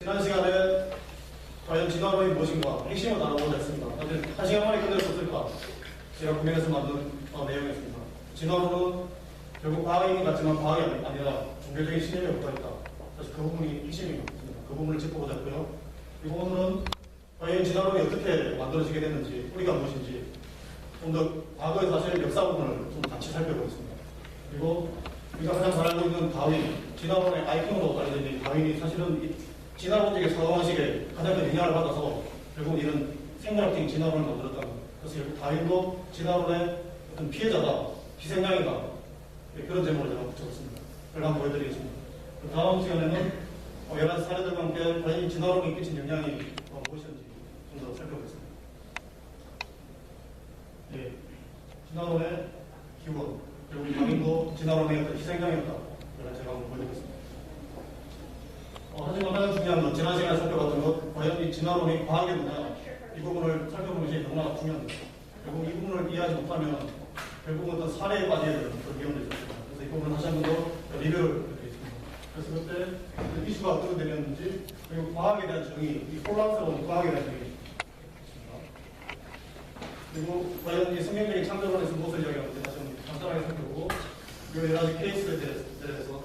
지난 시간에 과연 진화론이 무엇인가 핵심을 나눠보자 했습니다. 다들 한 시간 만에 끝낼 수 없을까? 제가 고민해서 만든 내용이었습니다. 진화론은 결국 과학인 같지만 과학이 아니라 종교적인 신념이 없다 있다. 사실 그 부분이 핵심입니다. 그 부분을 짚어보자 했고요. 그리고 오늘은 과연 진화론이 어떻게 만들어지게 됐는지, 뿌리가 무엇인지 좀 더 과거의 사실 역사 부분을 좀 같이 살펴보겠습니다. 그리고 우리가 가장 잘 알고 있는 다윈, 진화론의 아이콘으로 알려져 있는 다윈이 사실은 이 진화론적인 사고방식에 가장 큰 영향을 받아서 결국 이런 생물학적인 진화론을 만들었다는 것. 그래서 결국 다윈도 진화론의 어떤 피해자다, 희생양이다, 그런 제목을 제가 붙여봤습니다. 그걸 한번 보여드리겠습니다. 다음 시간에는 여러 가지 사례들과 함께 과연 진화론이 끼친 영향이 무엇인지 좀 더 살펴보겠습니다. 예, 진화론의 기원, 그리고 다윈도 진화론의 어떤 희생양이었다. 이걸 제가 한번 보여드리겠습니다. 하지만 가장 중요한 건 지난 시간에 살펴봤던 것, 과연 이 진화론이 과학의 뭐냐, 이 부분을 살펴보는 것이 너무나 중요합니다. 결국 이 부분을 이해하지 못하면 결국 어떤 사례에 빠지게 되는 그런 위험들이 있습니다. 그래서 이 부분을 다시 한 번 더 리뷰를 드리겠습니다. 그래서 그때 그 이슈가 어떻게 되었는지, 그리고 과학에 대한 정의, 이 혼란스러운 과학에 대한 정의 있습니다. 그리고 과연 이 성경적인 창조론에서 무엇을 이야기하는지 다시 한번 간단하게 살펴보고, 그리고 여러 가지 케이스에 대해서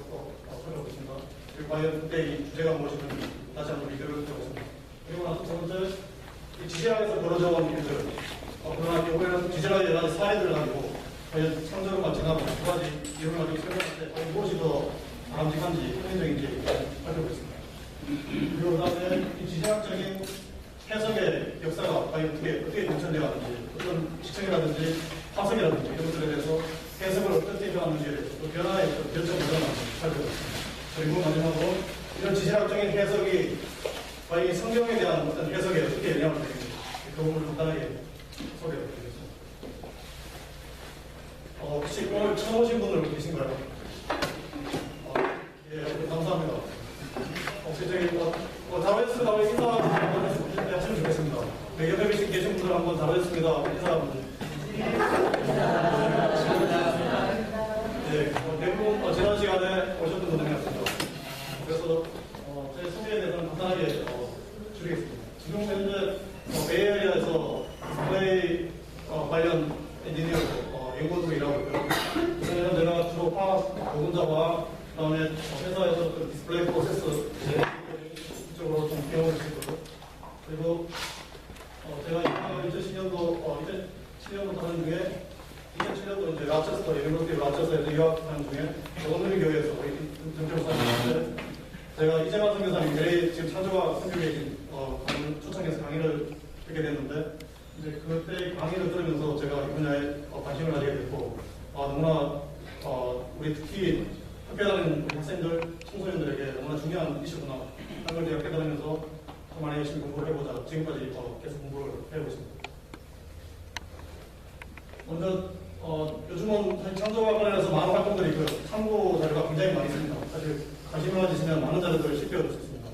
살펴보겠습니다. 그리고 과연 그때 이 주제가 무엇인지 다시 한번 리뷰를 해보겠습니다. 그리고 나서 첫 번째, 이 지질학에서 벌어져 온 일들, 그러나 이번에는 지질학의 여러 가지 사례들을 가지고 과연 창조론과 진화론 두 가지 이론을 가지고 설명할 때 과연 무엇이 더 바람직한지, 현실적인지 살펴보겠습니다. 그리고 그 다음에 이 지질학적인 해석의 역사가 과연 어떻게 공천되어 왔는지, 어떤 시청이라든지 화석이라든지 이런 것들에 대해서 해석을 어떻게 변하는지, 또 변화의 결정을 살펴보겠습니다. 그리고 마지막으로 이런 지질학적인 해석이 과연 이 성경에 대한 어떤 해석에 어떻게 영향을 주는지 그 부분을 간단하게 소개해드리겠습니다. 혹시 오늘 처음 오신 분들 계신가요? 예, 감사합니다. 혹시 저기 잘하셨습니다. 인사 한번 하시면 좋겠습니다. 네, 옆에 계신 분들 한번 잘하셨습니다. 인사 한번. 네, 대부분 지난 시간에 오셨던 분들이었습니다. 그래서 제 소개에 대해서는 간단하게 줄이겠습니다. 지금 현재 베이에리아에서 디스플레이 관련 엔지니어로 연구소에 일하고 있고요. 그래서 내가 주로 화학 보분자와 그다음에 회사에서 그 디스플레이 프로세스 이쪽으로 좀 경험을 했었고요. 그리고 제가 2010년도 2007년부터 하는 중에 2007년도 이제 라체스터 유니버시티 라체스터에서 유학하는 중에 원누리 교회에서 정정사님인데 제가 이재만 선교사님 LA 지금 창조과학 선교계에 강의를 초청해서 강의를 듣게 됐는데 이제 그때 강의를 들으면서 제가 이 분야에 관심을 가지게 됐고 너무나 우리 특히 학교 다니는 학생들, 청소년들에게 너무나 중요한 이슈구나 하는 걸 제가 깨달으면서 더 많이 열심히 공부를 해보자 지금까지 계속 공부를 해오고 있습니다. 먼저 요즘은 사실 창조과학 관련해서 많은 활동들이 있고요. 참고 자료가 굉장히 많이 있습니다. 사실 관심을 가지시면 많은 자료들을 쉽게 얻을 수 있습니다.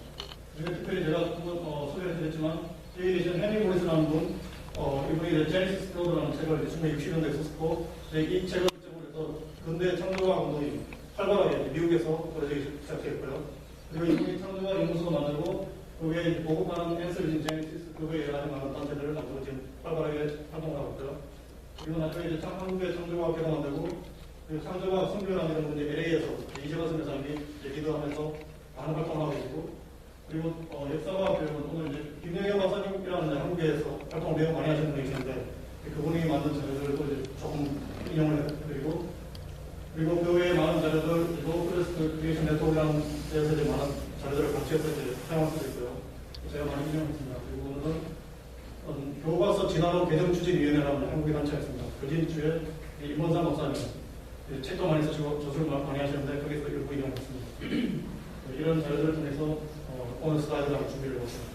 그중에 특별히 제가 한번 소개를 드렸지만 여기 계신 헤니 모리스라는 분, 이분이 제네시스 프로그라는 책을 1960년대에 썼고 이 책을 기점으로 해서 근대 창조과학 운동이 활발하게 미국에서 벌어지기 시작했고요. 그리고 이분이 창조과학 연구소도 만들고 그 외에 보급하는 앤슬진 제네시스 그 외에 여러 가지 많은 단체들을 만들고 지금 활발하게 활동을 하고 있고요. 그리고 나중에 이제 한국의 창조과학회도 만들고 그리고 창조과학 선교라는 이런 문제 LA에서 이재관 선교사님이 얘기도 하면서 많은 활동을 하고 있고 그리고 역사과학 교육은 오늘 이제 김영현 박사님이라는 한국에서 활동을 매우 많이 하시는 분이 계시는데 그분이 만든 자료들을 또 이제 조금 인용을 해드리고 그리고 그 외에 많은 자료들 그리고 프레스 크리에이션 네트워크라는 데에서 이제 많은 자료들을 같이 해서 이제 사용할 수도 있고요. 제가 많이 인용했습니다. 그리고 오늘은 교과서 진화론 개정추진위원회라는 한국의 단체가 있습니다. 그 진주에 임원상 박사님 책도 많이 쓰시고 저술을 많이 하시는데 거기서 일부 인용했습니다. 이런 자료들을 통해서 오늘 슬라이드를 한번 준비를 해봤습니다.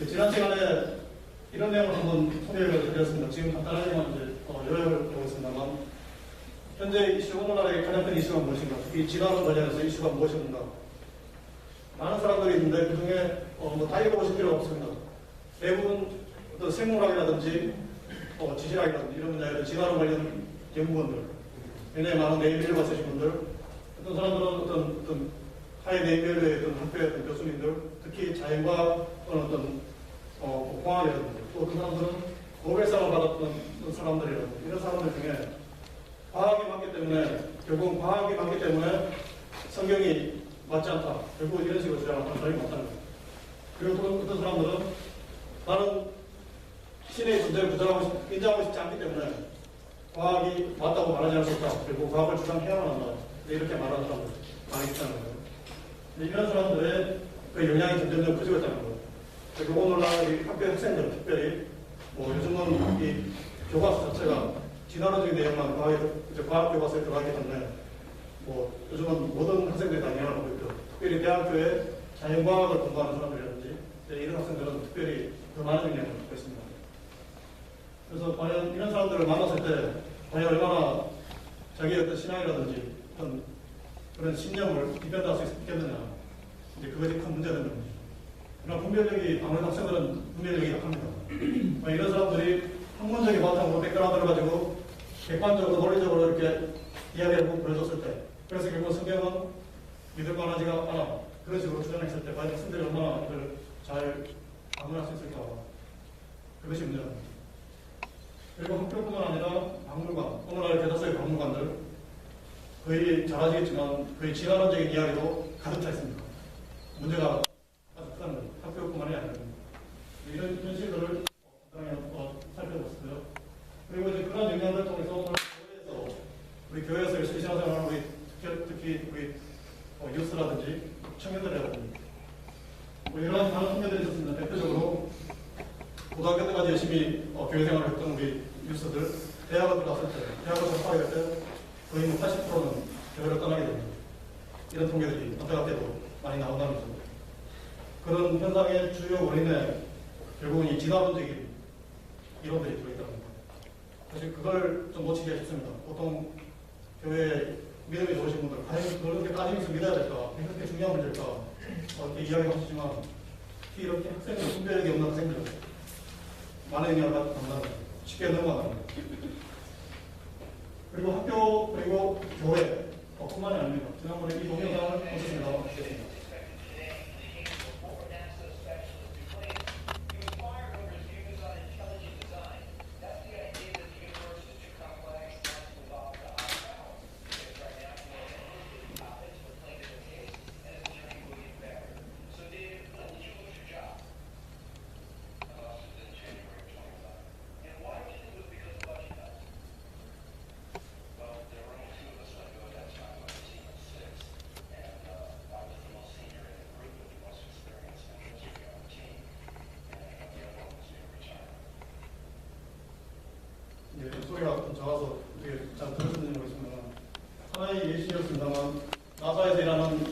지난 시간에 이런 내용을 한번 소개를 드렸습니다. 지금 간단하게만 이제 요약을 해보겠습니다만 현재 이슈, 오늘날의 가장 큰 이슈가 무엇인가, 특히 진화론 관련해서 이슈가 무엇인가 많은 사람들이 있는데 그 중에 다 읽어보실 필요가 없습니다. 대부분 어떤 생물학이라든지 지질학이라든지 이런 분야에 진화론 관련 연구원들, 굉장히 많은 네이비를 쓰신 분들, 어떤 사람들은 어떤 하이 레벨의 어떤 학교의 어떤 교수님들, 특히 자연과학 어떤 공학이라든지 또 어떤 사람들은 노벨상을 받았던 사람들이라든지 이런 사람들 중에 과학이 맞기 때문에 결국 과학이 맞기 때문에 성경이 맞지 않다. 결국 이런 식으로 주장하는 사람이 많다는 거예요. 그리고 또 어떤 사람들은 나는 신의 존재를 인정하고 싶지 않기 때문에 과학이 맞다고 말하지 않을 수 없다. 그리고 과학을 주장해야만 한다. 이렇게 말하는 사람들 많이 있다는 거예요. 이런 사람들의 그 영향이 점점 커지고 있다는 거예요. 그리고 오늘날 이 학교 학생들, 특별히 요즘은 이 교과서 자체가 진화론적인 내용만 과학 교과서에 들어가기 때문에 요즘은 모든 학생들이 다 영향을 받고 있죠. 특별히 대학교에 자연과학을 공부하는 사람들이라든지 이런 학생들은 특별히 더 많은 영향을 받고 있습니다. 그래서 과연 이런 사람들을 만났을 때 과연 얼마나 자기의 어떤 신앙이라든지 어떤 그런 신념을 디펜드할 수 있겠느냐, 이제 그것이 큰 문제가 되는 거죠. 그러나 분별력이, 아무래도 학생들은 분별력이 약합니다. 이런 사람들이 학문적인 바탕으로 백그라운드를 가지고 객관적으로 논리적으로 이렇게 이야기를 보여줬을 때, 그래서 결국 성경은 믿을 만하지가 않아, 그런 식으로 주장했을 때 과연 학생들이 얼마나 이걸 잘 방문할 수 있을까, 그것이 문제입니다. 그리고 학교뿐만 아니라 박물관, 오늘날 대다수의 박물관들 거의 잘 아시겠지만 거의 진화론적인 이야기로 가득 차 있습니다. 문제가 아주 크다는 거예요. 학교뿐만이 아니라 이런 현실들을 간단하게 살펴봤어요. 그리고 이제 그런 영향을 통해서 우리 교회에서 열심히 신앙생활하는 특히 우리 유스라든지 청년들이라든지 이런 다른 청년들이 있었습니다. 대표적으로 고등학교 때까지 열심히 교회 생활을 했던 우리 유스들, 대학을 들어갔을 때, 대학을 접하게 될 때 거의 80%는 교회를 떠나게 됩니다. 이런 통계들이 안타깝게도 많이 나온다는 거죠. 그런 현상의 주요 원인에 결국은 이 진화론적인 이론들이 들어있다는 겁니다. 사실 그걸 좀 놓치기가 쉽습니다. 보통 교회에 믿음이 좋으신 분들, 과연 그렇게 따지면서 믿어야 될까? 그렇게 중요한 문제일까? 이렇게 이야기하시지만 특히 이렇게 학생들, 분별력이 없는 학생들 많은 영향을 받는다는 거죠. 쉽게 넘어가는 거죠. 그리고 학교, 그리고 교회 뿐만이 아닙니다. 지난번에 이 동영상을 보셨습니다. 소리가 좀 작아서 되게 잘 들으셨는지 모르겠습니다. 하나의 예시였습니다만 나사에서 일하는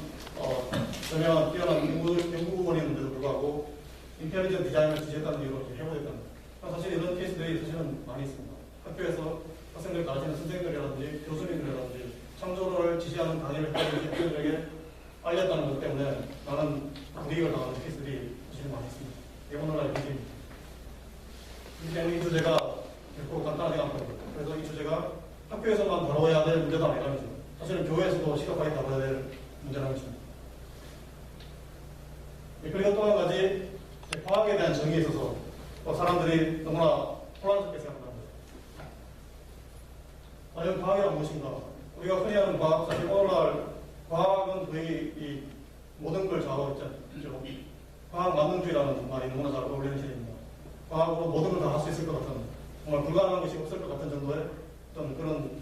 저명한 뛰어난 연구원이었는데도 불구하고 인텔리전 디자인을 지지했다는 이유로 해고됐다는 거예요. 사실 이런 케이스들이 사실은 많이 있습니다. 학교에서 학생들 가르치는 선생님들이라든지 교수님들이라든지 창조를 지시하는 강의를 했다든지 학생들에게 알렸다는 것 때문에 많은 불이익을 당하는 케이스들이 사실 많이 있습니다. 이게 오늘날의 문제입니다. 그렇기 때문에 이 주제가 결코 간단하지 않거든요. 그래서 이 주제가 학교에서만 다뤄야 될 문제도 아니라는 거죠. 사실은 교회에서도 심각하게 다뤄야 될 문제라는 것입니다. 그리고 또 한 가지, 과학에 대한 정의에 있어서 사람들이 너무나 혼란스럽게 생각합니다. 과연 과학이란 무엇인가? 우리가 흔히 하는 과학, 사실 오늘날 과학은 거의 이 모든 걸 좌우하고 있죠. 과학 만능주의라는 말이 너무나 잘 어울리는 시대입니다. 과학으로 모든 걸 다 할 수 있을 것 같은, 정말 불가능한 것이 없을 것 같은 정도의 어떤 그런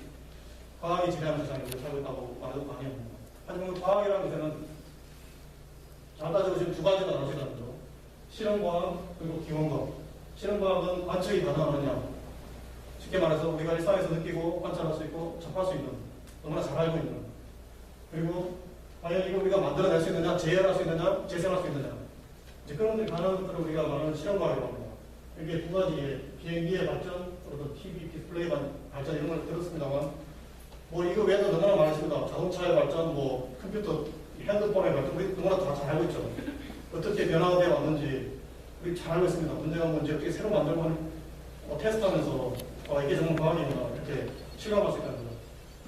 과학이 지배하는 세상에 우리가 살고 있다고 말해도 과언이 아닙니다. 하지만 과학이라는 것에는 잘 따지고 지금 두 가지가 나눠 있다는 거죠. 실험과학 그리고 기원과학. 실험과학은 관측이 가능하느냐. 쉽게 말해서 우리가 일상에서 느끼고 관찰할 수 있고 접할 수 있는, 너무나 잘 알고 있는. 그리고 과연 이걸 우리가 만들어낼 수 있느냐, 재현할 수 있느냐, 재생할 수 있느냐. 이제 그런 것들이 가능한 것들을 우리가 말하는 실험과학이라고 합니다. 이게 두 가지의 비행기의 발전, 어떤 TV 디스플레이 발전 이런 걸 들었습니다만, 이거 외에도 너무나 많이 있습니다. 자동차의 발전, 컴퓨터, 핸드폰의 발전, 우리 너무나 다 잘 알고 있죠. 어떻게 변화되어 왔는지 우리 잘 알고 있습니다. 문제가 뭔지 어떻게 새로 만들고 테스트하면서 이게 정말 과학이구나 이렇게 실감할 수 있다는 거죠.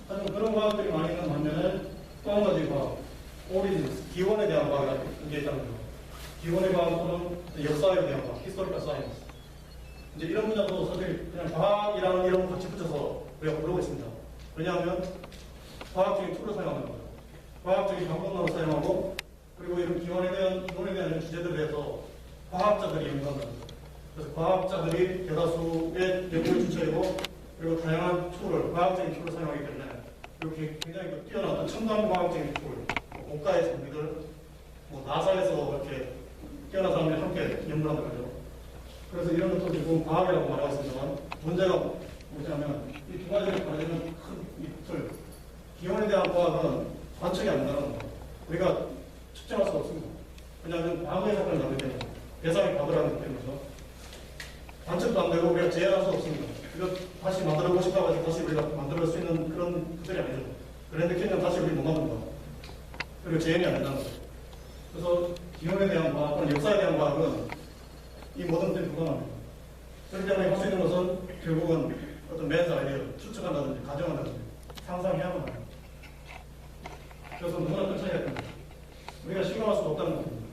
하지만 그런 과학들이 많이 있는 반면에 또 한 가지 과학, 오리진스, 기원에 대한 과학이 이게 있다는 거죠. 기원의 과학 또는 역사에 대한 과학, 히스토리컬 사이언스. 이제 이런 분야도 사실 그냥 과학이라는 이름을 같이 붙여서 우리가 부르고 있습니다. 왜냐하면 과학적인 툴을 사용하는 거죠. 과학적인 방법론을 사용하고, 그리고 이런 기원에 대한, 기원에 대한 이런 주제들에 대해서 과학자들이 연구한다는 거죠. 그래서 과학자들이 대다수의 연구의 주체이고, 그리고 다양한 툴을, 과학적인 툴을 사용하기 때문에, 이렇게 굉장히 뛰어난 어떤 첨단 과학적인 툴, 고가의 장비들, 나사에서 이렇게 뛰어난 사람들이 함께 연구를 한다는 거죠. 그래서 이런 것도 지금 과학이라고 말하고 있습니다만, 문제가 뭐냐면, 이 두 가지를 가지는 큰 이 틀, 기원에 대한 과학은 관측이 안 된다는 겁니다. 우리가 측정할 수가 없습니다. 왜냐하면 과거의 사건을 나오기 때문에, 대상이 과거라는 때문이죠. 관측도 안 되고 우리가 재현할 수 없습니다. 이거 다시 만들어보고 싶다고 해서 다시 우리가 만들 수 있는 그런 것들이 아니죠. 그랜드 캐니언 다시 우리 못 만듭니다. 그리고 재현이 안 된다는 거죠. 그래서 기원에 대한 과학, 또는 역사에 대한 과학은 이 모든 것들이 불가능합니다. 그렇기 때문에 할 수 있는 것은 결국은 어떤 맨스 아이디어, 추측한다든지, 가정한다든지, 상상해야만 합니다. 그래서 누구나 큰 차이가 있습니다. 우리가 실감할 수가 없다는 겁니다.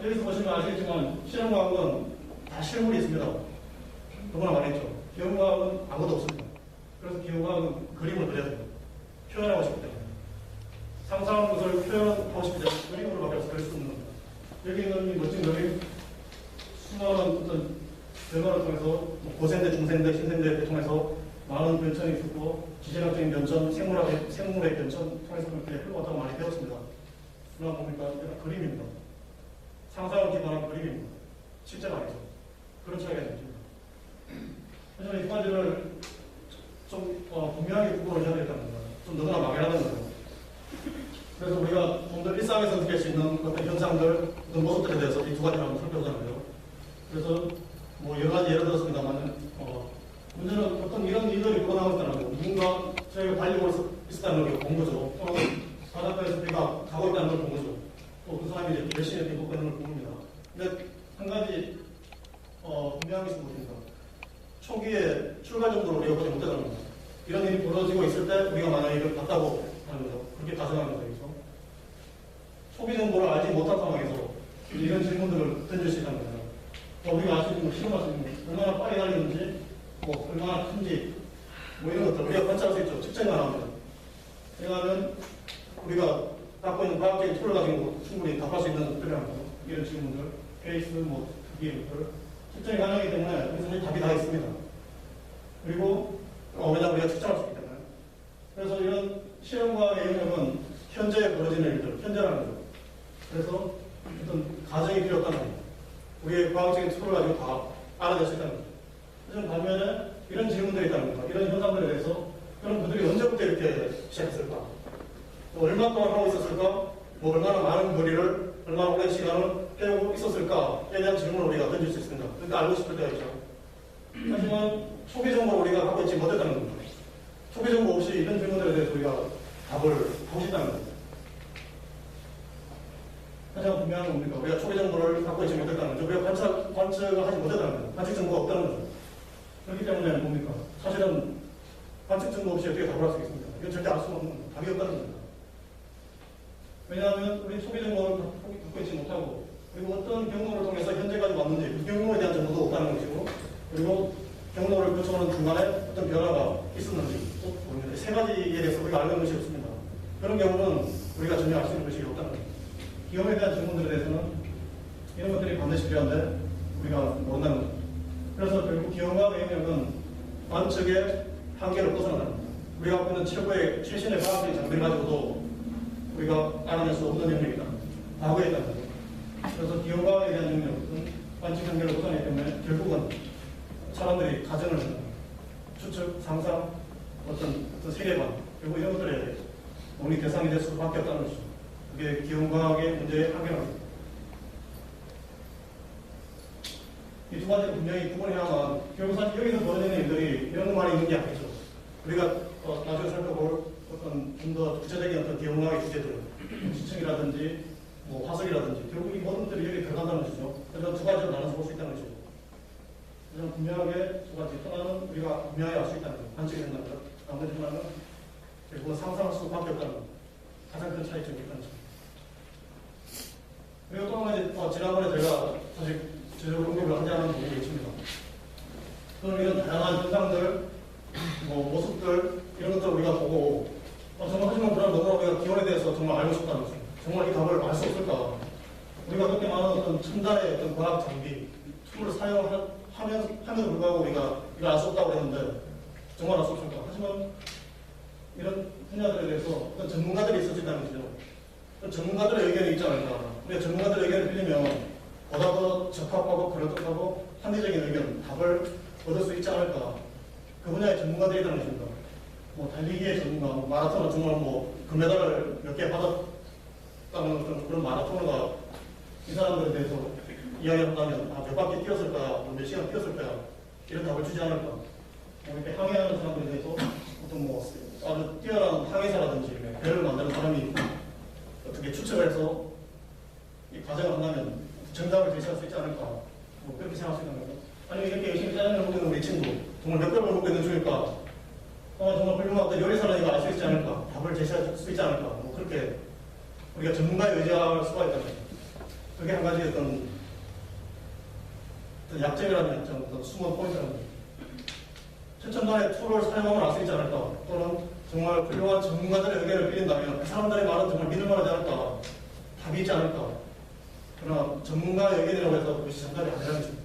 여기서 보시면 아시겠지만, 실험과학은 다 실물이 있습니다. 누구나 말했죠. 기원과학은 아무도 없습니다. 그래서 기원과학은 그림을 그려야 돼요. 표현하고 싶기 때문에. 상상하는 것을 표현하고 싶기 때문에 그림으로 밖에 그릴 수 없는 겁니다. 여기 있는 이 멋진 그림, 수많은 어떤 결과를 통해서 고생대, 중생대, 신생대를 통해서 많은 변천이 있었고, 지질학적인 변천, 생물의 변천 통해서 그렇게 흘러갔다고 많이 배웠습니다. 그러나 보니까 그림입니다. 상상을 기반한 그림입니다. 실제가 아니죠. 그런 차이가 있습니다. 그래서 이 두 가지를 좀 분명하게 구분을 해야 되겠다는 겁니다. 좀 너무나 막연하다는 거예요. 그래서 우리가 좀 더 일상에서 느낄 수 있는 어떤 현상들, 어떤 모습들에 대해서 이 두 가지를 한번 살펴보자고요. 그래서 여러 가지 예를 들었습니다만, 문제는 어떤 이런 일들이 일어나고 있다는 거, 누군가 저희가 달리고 있었다는 걸 본 거죠. 또는 바닷가에서 우리가 가고 있다는 걸 본 거죠. 또 그 사람이 이제 열심히 행복하는 걸 본 겁니다. 근데 한 가지 분명한 게 있습니다. 초기에 출발 정도로 우리가 보지 못하다는 겁니다. 이런 일이 벌어지고 있을 때 우리가 만약에 이걸 봤다고 하는 거죠. 그렇게 가정하는 거죠. 초기 정보를 알지 못한 상황에서 이런 질문들을 던질 수 있다는 거죠. 우리가 알 수 있는 거, 실험할 수 있는 거, 얼마나 빨리 달리는지, 얼마나 큰지, 이런 것들 우리가 관찰할 수 있죠. 측정이 가능합니다. 왜냐하면 우리가 갖고 있는 과학적인 툴을 가지고 충분히 답할 수 있는 것들이라는 거죠. 이런 질문들, 페이스, 특이의 것들, 측정이 가능하기 때문에 우리 사실 답이 다 있습니다. 그리고 왜냐하면 우리가 측정할 수 있기 때문에. 그래서 이런 실험과의 영역은 현재에 벌어지는 일들, 현재라는 거죠. 그래서 어떤 가정이 필요 없다는 겁니다. 우리의 과학적인 툴을 가지고 다 알아낼 수 있다는 거죠. 그래서 반면에 이런 질문들이 있다는 겁니다. 이런 현상들에 대해서 그럼 그들이 언제부터 이렇게 시작했을까? 얼마 동안 하고 있었을까? 얼마나 많은 거리를, 얼마나 오랜 시간을 배우고 있었을까에 대한 질문을 우리가 던질 수 있습니다. 그러니까 알고 싶을 때가 있죠. 하지만 초기 정보를 우리가 갖고 있지 못했다는 겁니다. 초기 정보 없이 이런 질문들에 대해서 우리가 답을 하고 싶다는 겁니다. 가장 분명한 건 뭡니까? 우리가 초기 정보를 갖고 있지 못했다는 거죠. 우리가 관측을 하지 못했다는 거죠. 관측 정보가 없다는 거죠. 그렇기 때문에 뭡니까? 사실은 관측 정보 없이 어떻게 답을 할 수 있습니까? 이건 절대 알 수가 없는 겁니다. 답이 없다는 겁니다. 왜냐하면 우리 초기 정보를 갖고 있지 못하고, 그리고 어떤 경로를 통해서 현재까지 왔는지 그 경로에 대한 정보도 없다는 것이고, 그리고 경로를 거쳐오는 중간에 어떤 변화가 있었는지 또 모르겠는데, 세 가지에 대해서 우리가 알고 있는 것이 없습니다. 그런 경우는 우리가 전혀 알 수 있는 것이 없다는 겁니다. 기업에 대한 질문들에 대해서는 이런 것들이 반드시 필요한데 우리가 모른다는 거죠. 그래서 결국 기업과의 영역은 관측의 한계를 벗어난다는 겁니다. 우리가 갖고 있는 최고의 최신의 과학적인 장비를 가지고도 우리가 알아낼 수 없는 영역이다. 과거에 있다는 거죠. 그래서 기업과에 대한 영역은 관측 한계를 벗어나기 때문에 결국은 사람들이 가정을 하는 추측, 상상, 어떤 세계관, 결국 이런 것들에 우리 대상이 될 수밖에 없다는 것이죠. 그게 기원과학의 문제의 한계랍니다. 이 두 가지를 분명히 구분해야만, 결국 사실 여기서 벌어지는 일들이 이런 것만이 있는 게 아니죠. 우리가 나중에 살펴볼 어떤 좀 더 구체적인 어떤 기원과학의 주제들, 지층이라든지 화석이라든지, 결국 이 모든 것들이 여기 들어간다는 것이죠. 그래서 두 가지로 나눠서 볼 수 있다는 것이죠. 그래서 분명하게 두 가지, 하나는 우리가 분명하게 알 수 있다는 것, 관측이 된다는 것, 나머지 하나는 결국은 상상할 수밖에 없다는 것. 가장 큰 차이점이 있다는 점. 그리고 또 한 가지, 지난번에 제가 사실 제대로 언급을 하지 않은 부분이 있습니다. 그럼 이런 다양한 현상들, 모습들, 이런 것들을 우리가 보고, 정말 하지만 그런 너무나 우리가 기원에 대해서 정말 알고 싶다는 것입니다. 정말 이 답을 알 수 없을까? 우리가 그렇게 많은 어떤 첨단의 어떤 과학 장비, 툴을 사용함에도 불구하고 우리가 이걸 알 수 없다고 했는데, 정말 알 수 없을까? 하지만 이런 분야들에 대해서 어떤 전문가들이 있을 수 있다는 거죠. 전문가들의 의견이 있지 않을까? 우리가 전문가들의 의견을 빌리면 보다 더 적합하고 그럴듯하고 합리적인 의견, 답을 얻을 수 있지 않을까? 그 분야의 전문가들이 있다는 것입니다. 달리기의 전문가, 마라톤은 정말 금메달을 몇 개 받았다는 그런 마라토너가 이 사람들에 대해서 이야기한다면 몇 바퀴 뛰었을 거야, 몇 시간 뛰었을 거야, 이런 답을 주지 않을까? 이렇게 항해하는 사람들에 대해서 어떤 아주 뛰어난 항해사라든지 배를 만드는 사람이 어떻게 추측을 해서 이 과정을 한다면 정답을 제시할 수 있지 않을까? 그렇게 생각할 수 있는 거죠. 아니면 이렇게 열심히 짜장면을 먹고 있는 우리 친구, 정말 몇 그릇을 먹고 있는 중일까? 정말 훌륭한 요리사는 이거 알 수 있지 않을까? 답을 제시할 수 있지 않을까? 그렇게 우리가 전문가에 의지할 수가 있다는 거죠. 그게 한 가지 어떤 약점이라는 약점, 어떤 숨은 포인트라는 거죠. 최첨단의 툴을 사용하면 알 수 있지 않을까? 또는 정말 훌륭한 전문가들의 의견을 빌린다면 그 사람들의 말은 정말 믿을만하지 않을까? 답이 있지 않을까? 그러나 전문가의 의견이라고 해서 그것이 정답이 아니라는 것입니다.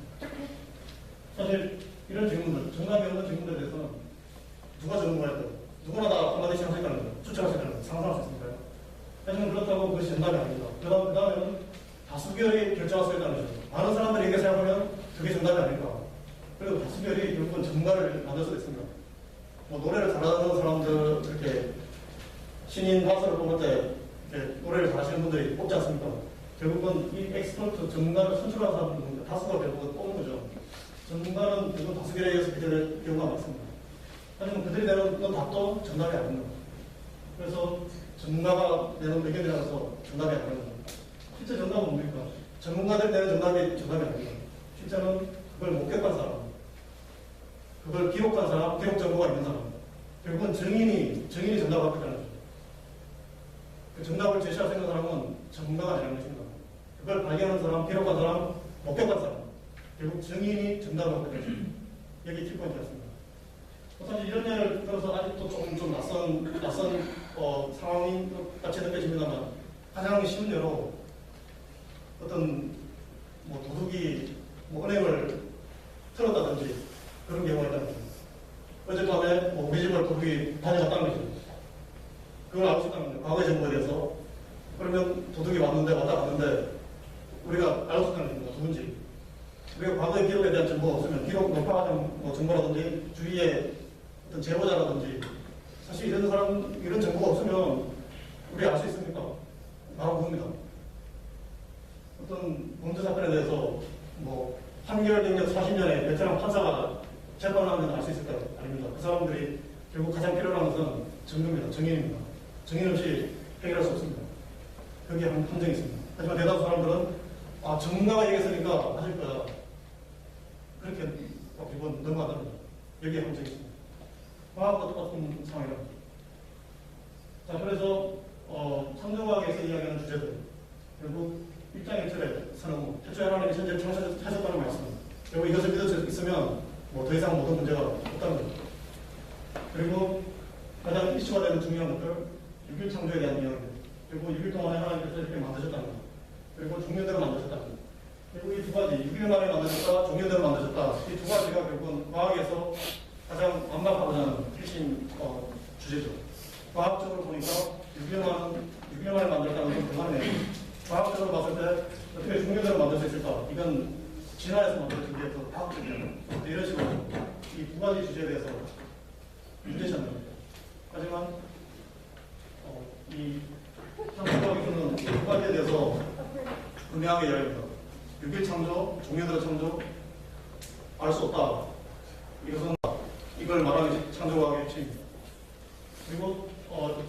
사실 이런 질문들, 정답이 없는 질문들에 대해서는 누가 전문가일까요? 누구나 다 한마디씩 할 수 있다는 거죠. 추측할 수 있다는 거죠. 상상할 수 있으니까요. 하지만 그렇다고 그것이 정답이 아닙니다. 그 다음에는 다수결이 결정할 수 있다는 거죠. 많은 사람들이 이렇게 생각하면 그게 정답이 아닐까? 그리고 다수결이 결국은 전문가를 만들 수도 있습니다. 노래를 잘하는 사람들, 이렇게 신인 가수를 뽑을 때 이렇게 노래를 잘하시는 분들이 뽑지 않습니까? 결국은 이 엑스퍼트 전문가를 선출하는 사람들, 다수가 결국은 뽑는 거죠. 전문가는 결국 다수결에 의해서 그들의 경우가 많습니다. 하지만 그들이 내는 답도 정답이 아닙니다. 그래서 전문가가 내는 의견이라서 정답이 아닙니다. 실제 정답은 뭡니까? 전문가들이 내는 정답이 아닙니다. 실제는 그걸 목격한 사람, 그걸 기록한 사람, 기록 정보가 있는 사람, 결국은 증인이 정답을 갖고 있다는 거죠. 그 정답을 제시할 수 있는 사람은 전문가가 아니라는 것입니다. 그걸 발견한 사람, 기록한 사람, 목격한 사람, 결국 증인이 정답을 갖고 있다는 것입니다. 여기 키포인트였습니다. 사실 이런 예를 들어서 아직도 좀 낯선 상황인 것 같이 느껴집니다만 가장 쉬운 예로 어떤 도둑이 은행을 털었다든지 그런 경우가 있다는 거죠. 어젯밤에 우리 집을 도둑이 다녀갔다는 거죠. 그걸 알 수 있다는 거죠. 과거의 정보에 대해서. 그러면 도둑이 왔다 갔는데 우리가 알 수 있다는 겁니다. 누군지. 우리가 과거의 기록에 대한 정보가 없으면 기록 녹화하는 정보라든지 주위에 어떤 제보자라든지 사실 이런 정보가 없으면 우리가 알 수 있습니까? 바로 그겁니다. 어떤 범죄 사건에 대해서 판결 징역 40년에 베테랑 판사가 재판을 하면 알 수 있을까요? 아닙니다. 그 사람들이 결국 가장 필요한 것은 증거입니다. 증인입니다. 증인 없이 해결할 수 없습니다. 거기에 함정이 있습니다. 하지만 대다수 사람들은 전문가가 얘기했으니까 하실 거야. 그렇게 기본 넘어가답니다. 여기에 함정이 있습니다. 과학과 똑같은 상황이랍니다. 자, 그래서 창조과학에서 이야기하는 주제들 결국 일장일절의 선언, 태초에 하나님이 천지를 창조하셨다는 말씀입니다. 결국 이것을 믿을 수 있으면 더 이상 모든 문제가 없다는 겁니다. 그리고 가장 이슈가 되는 중요한 것들 6일 창조에 대한 이야기입니다. 그리고 6일 동안에 하나님께서 이렇게 만드셨다는 겁니다. 그리고 종류대로 만드셨다는 겁니다. 그리고 이 두 가지 6일 만에 만드셨다, 종류대로 만드셨다 이 두 가지가 결국은 과학에서 가장 완박하고자 하는 핵심 주제죠. 과학적으로 보니까 6일 만에 만들었다는 건 대단해요. 과학적으로 봤을 때 어떻게 종류대로 만들 수 있을까? 이건 진화에서 만들어진 게 더 과학적이에요. 이런 식으로 이 두 가지 주제에 대해서 문제셨습니다. 하지만 이 창조과학에서는 이 두 가지에 대해서 분명하게 이야기합니다. 6일 창조, 종류대로 창조, 알 수 없다. 이걸 말하는 게 창조과학의 핵심입니다. 그리고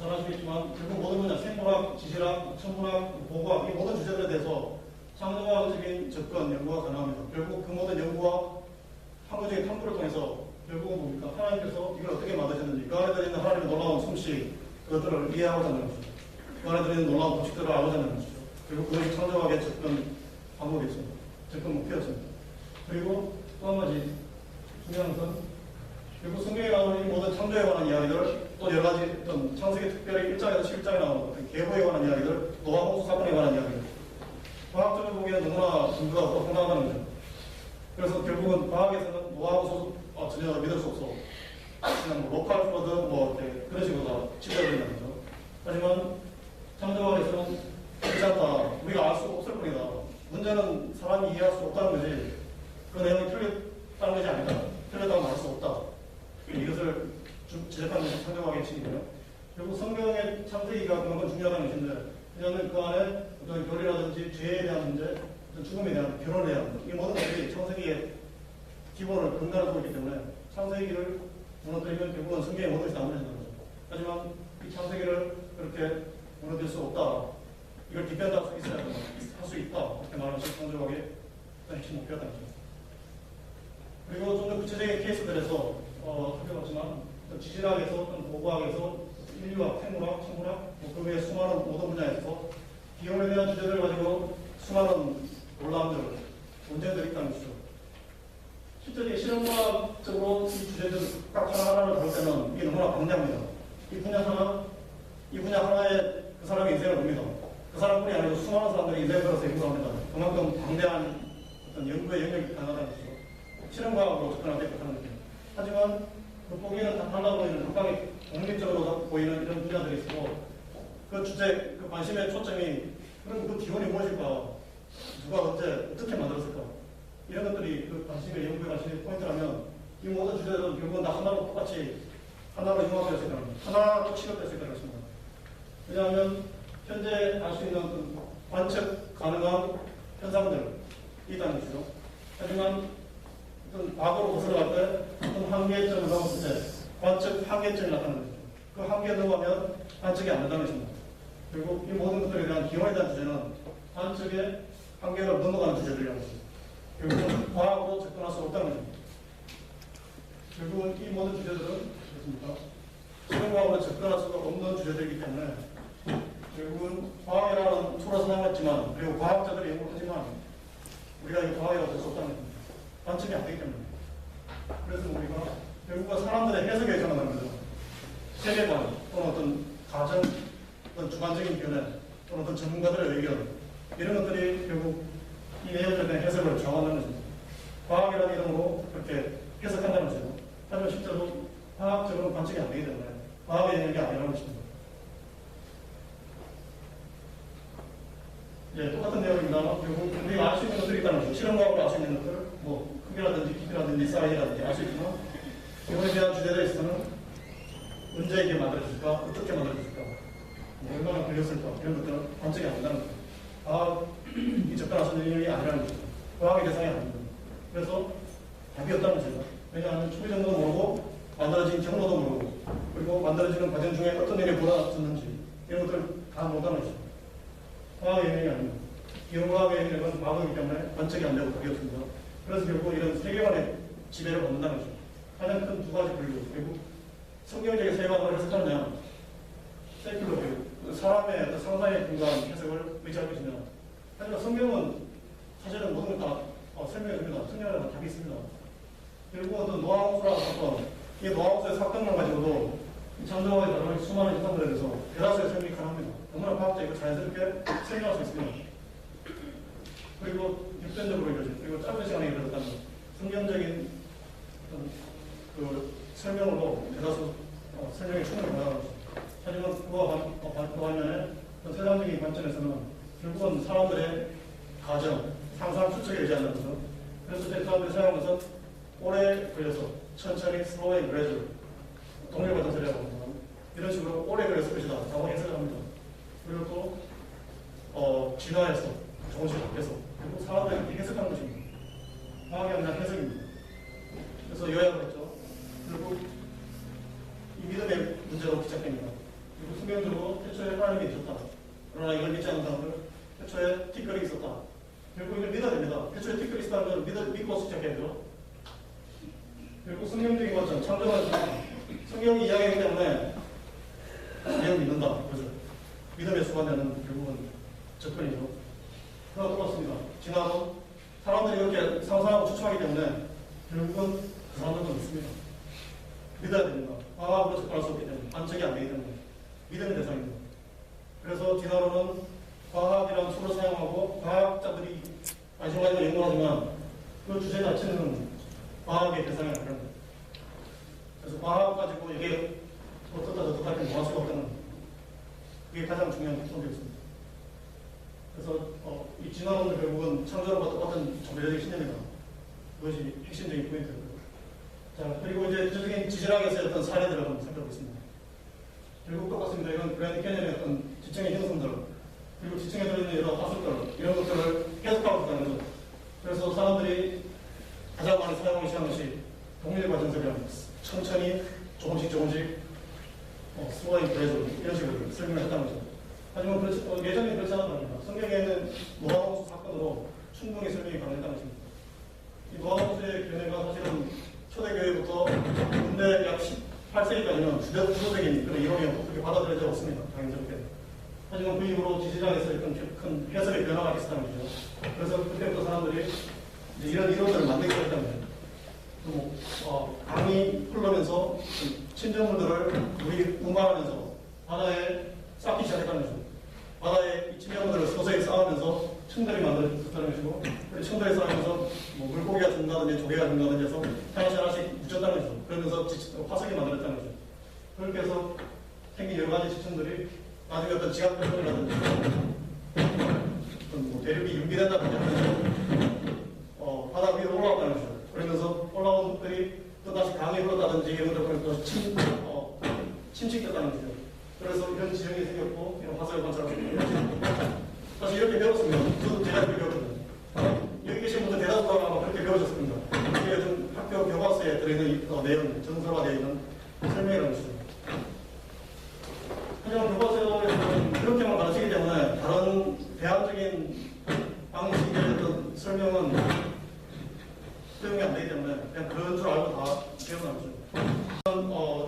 잘 아시겠지만 결국 모든 분야, 생물학, 지질학, 천문학, 보고학 이 모든 주제들에 대해서 창조과학적인 접근, 연구가 가능합니다. 결국 그 모든 연구와 항구적인 탐구를 통해서 결국은 뭡니까? 하나님께서 이걸 어떻게 만드셨는지 그 안에 들어있는 하나님의 놀라운 솜씨 그것들을 이해하고자 하는 것입니다. 그 안에 들어있는 놀라운 법칙들을 알고자는 것이죠. 그리고 그것이 창조학의 접근 방법이었습니다. 접근 목표였습니다. 그리고 또 한 가지 중요한 것은 결국 성경에 나오는 이 모든 창조에 관한 이야기들, 또 여러 가지 어떤 창세기 특별히 1장에서 7장에 나오는 어떤 계보에 관한 이야기들, 노아 홍수 사건에 관한 이야기들, 과학적으로 보기에는 너무나 근거가 없고 황당하다는 거죠. 그래서 결국은 과학에서는 노아 홍수 전혀 믿을 수 없어. 그냥 뭐 로컬 플러드 뭐 이렇게 그런 식으로 다 치닫아버린다는 거죠. 하지만 창조학에서는 그렇지 않다. 우리가 알 수 없을 뿐이다. 문제는 사람이 이해할 수 없다는 거지. 그 내용이 틀렸다는 것이 아니다. 틀렸다고 말할 수 없다. 이것을 지적하는 것이 창조학의 핵심이고요. 결국 성경의 창세기가 그만큼 중요하다는 것인데, 왜냐하면 그 안에 어떤 교리라든지 죄에 대한 문제, 어떤 죽음에 대한 결혼에 대한 문제, 이 모든 것들이 창세기의 기본을 근간을 두고 있기 때문에 창세기를 무너뜨리면 결국은 성경의 모든 것이 다 무너진다는 거죠. 하지만 이 창세기를 그렇게 무너뜨릴 수 없다. 이걸 디펜드할 수 있어야 한다. 할 수 있다. 이렇게 말하는 것이 창조학의 핵심 목표였다는 거죠. 그리고 좀 더 구체적인 케이스들에서 살펴봤지만 지질학에서 어떤 고고학에서 인류학, 생물학, 천문학 그 외에 수많은 모든 분야에서 기온에 대한 주제를 가지고 수많은 논란들, 논쟁들이 있다는 것이죠. 실제 실험과학적으로 이 주제들 각 하나하나를 다룰 때는 이게 너무나 방대합니다. 이 분야 하나에 그 사람의 인생을 봅니다. 그 사람뿐이 아니고 수많은 사람들이 인생을 걸어서 연구합니다. 그만큼 방대한 어떤 연구의 영역이 가능하다는 것이죠. 실험과학으로 접근할 때 그렇다는 거죠. 하지만 그 보기에는 다 달라 보이는 각각의 독립적으로 보이는 이런 분야들이 있고 그 주제, 그 관심의 초점이 그럼 그 기원이 무엇일까? 누가 언제 어떻게 만들었을까? 이런 것들이 그 관심의 연구의 관심의 포인트라면 이 모든 주제들은 결국은 다 하나로 똑같이 하나로 융합되어 있다는 거죠. 하나로 취급될 수 있다는 것입니다. 왜냐하면 현재 알 수 있는 그 관측 가능한 현상들이 있다는 것이죠. 하지만 어떤 과거로 거슬러갈 때 어떤 한계점을 넘었을 때 관측 한계점이 나타나는 거죠. 그 한계에 넘어가면 관측이 안 된다는 것입니다. 그리고 이 모든 것들에 대한 기원에 대한 주제는 관측의 한계를 넘어가는 주제들이라는 것입니다. 결국은 과학으로 접근할 수 없다는 것입니다. 결국은 이 모든 주제들은 그렇습니까? 실험과학으로 접근할 수가 없는 주제들이기 때문에 결국은 과학이라는 툴을 사용했지만 그리고 과학자들이 연구를 하지만 우리가 이 과학이라고 볼 수 없다는 겁니다. 관측이 안 되기 때문에. 그래서 우리가 결국은 사람들의 해석에 의존하는 거죠. 세계관 또는 어떤 가정, 어떤 주관적인 견해 또는 어떤 전문가들의 의견 이런 것들이 결국 이 내용에 대한 해석을 정하는 것입니다. 과학이라는 이름으로 그렇게 해석한다는 것이죠. 하지만 실제로 과학적으로 관측이 안 되기 때문에 과학의 영역이 아니라는 것입니다. 예, 똑같은 내용입니다. 결국 우리가 알 수 있는 것들이 있다는 거죠. 실험과학으로 알 수 있는 것들, 뭐 크기라든지 깊이라든지 사이즈라든지 알 수 있지만 기본에 대한 주제에 있어서는 언제 이게 만들어질까, 어떻게 만들어질까, 뭐 얼마나 걸렸을까 이런 것들은 관측이 안 된다는 거죠. 과학이 접근할 수 있는 영역이 아니라는 거죠. 과학의 대상이 아닙니다. 그래서 답이 없다는 것이죠. 왜냐하면 초기 정도도 모르고 만들어진 경로도 모르고 그리고 만들어지는 과정 중에 어떤 일이 벌어졌는지 이런 것들을 다 모른다는 것이죠. 과학의 영역이 아닙니다. 기원과학의 영역은 과학이기 때문에 관측이 안 되고 답이 없습니다. 그래서 결국 이런 세계관의 지배를 받는다는 것이죠. 가장 큰 두 가지 분류, 그리고 성경적인 세계관을 해석하느냐, 세큘러 뷰, 사람의 어떤 상상에 근거한 해석을 의지할 것이냐. 하지만 성경은 사실은 모든 걸 다 설명해 줍니다. 성경에 다 답이 있습니다. 그리고 어떤 노아홍수라는 사건, 이 노아홍수의 사건만 가지고도 창조학에 다루는 수많은 현상들에 대해서 대다수의 설명이 가능합니다. 너무나 과학적이고 자연스럽게 설명할 수 있습니다. 그리고 육전적으로 이루어진, 그리고 짧은 시간에 이루어졌다는 성경적인 어떤 그 설명으로 대다수 설명이 충분히 가능합니다. 하지만 그와 반면에 세상적인 관점에서는 결국은 사람들의 가정, 상상, 추측에 의지한다는 거죠. 그래서 사람들이 생각하는 것은 오래 걸려서 천천히 slow and gradual 동일 같은 소리라고 합니다. 이런 식으로 오래 걸렸을 것이다 라고 해석을 합니다. 그리고 또 진화해서 조금씩 바뀌어서 결국 사람들이 이렇게 해석하는 것입니다. 과학이 아니라 해석입니다. 그래서 요약을 했죠. 그리고 이 믿음의 문제로 시작됩니다. 그리고 성경적으로 태초에 하나님이 있었다. 그러나 이걸 믿지 않는 사람들 태초에 티끌이 있었다. 결국 이걸 믿어야 됩니다. 태초에 티끌이 있었다는 걸 믿고 시작해야 돼요. 그리고 성경적인 관점, 창조가 성경이 이야기하기 때문에 내용 믿는다. 그죠? 믿음에 수반되는 결국은 접근이죠. 그와 똑같습니다. 진화론 사람들이 이렇게 상상하고 추측하기 때문에 결국은 그 사람들도 믿습니다. 믿어야 됩니다. 과학으로 접근할 수 없기 때문에 관측이 안 되기 때문에 믿음의 대상입니다. 그래서 진화론은 과학이라는 툴을 사용하고 과학자들이 관심 가지고 연구하지만 그 주제 자체는 과학의 대상이 아니라 그래서 과학 가지고 이게 어떻다 저떻다 이렇게 모할 수가 없다는 그게 가장 중요한 포인트였습니다. 그래서 이 진화론은 결국은 창조론과 똑같은 종교적인 신념이다. 그것이 핵심적인 포인트였고요. 자, 그리고 이제 구체적인 지질학에서의 어떤 사례들을 한번 살펴보겠습니다. 결국 똑같습니다. 이건 그랜드 캐년의 어떤 지층의 형성들, 그리고 지층에 들어있는 여러 화석들, 이런 것들을 해석하고 있다는 거죠. 그래서 사람들이 가장 많이 사용하기 시작한 것이 동일과 전설이랑 천천히 조금씩 스와인 브레이저 이런 식으로 설명을 했다는 거죠. 하지만 예전에 그렇지 않았답니다. 성경에는 노아홍수 사건으로 충분히 설명이 가능했다는 것입니다. 이 노아홍수의 견해가 사실은 초대교회부터 근대 약 18세기까지는 주도적인 그런 이론이었고 그렇게 받아들여져 없습니다. 당연스럽게. 하지만 그 이후로 지질학에서 큰 해석의 변화가 있었다는 거죠. 그래서 그때부터 사람들이 이제 이런 이론들을 만들기 시작했다는 거죠. 강이 흐르면서 침전물들을 물이 운반하면서 바다에 쌓기 시작했다는 거죠. 바다에 이 침전물들을 서서히 쌓으면서 층들이 만들어졌다는 것이고, 층들이 쌓으면서 물고기가 죽는다든지 조개가 죽는다든지 해서 하나씩 묻혔다는 거죠. 그러면서 화석이 만들어졌다는 거죠. 그렇게 해서 생긴 여러 가지 지층들이 나중에 어떤 지각변동이라든지 어떤 대륙이 융기된다든지 하면서 바다 위로 올라왔다는 거죠. 그러면서 올라온 것들이 또 다시 강이 흘렀다든지 이런 것들 또 침식됐다는 거죠. 그래서 이런 지형이 생겼고 이런 화석을 관찰하고 사실 이렇게 배웠으면 저도 대학교 배웠거든요. 여기 계신 분들 대다수가 아마 그렇게 배우셨을 겁니다. 이게 요즘 학교 교과서에 들어있는 내용, 전설화되어 있는 설명이라는 것이죠. 하지만 교과서에서는 그렇게만 가르치기 때문에 다른 대안적인 방식의 어떤 설명은 수용이 안 되기 때문에 그냥 그런 줄 알고 다 배워나가죠.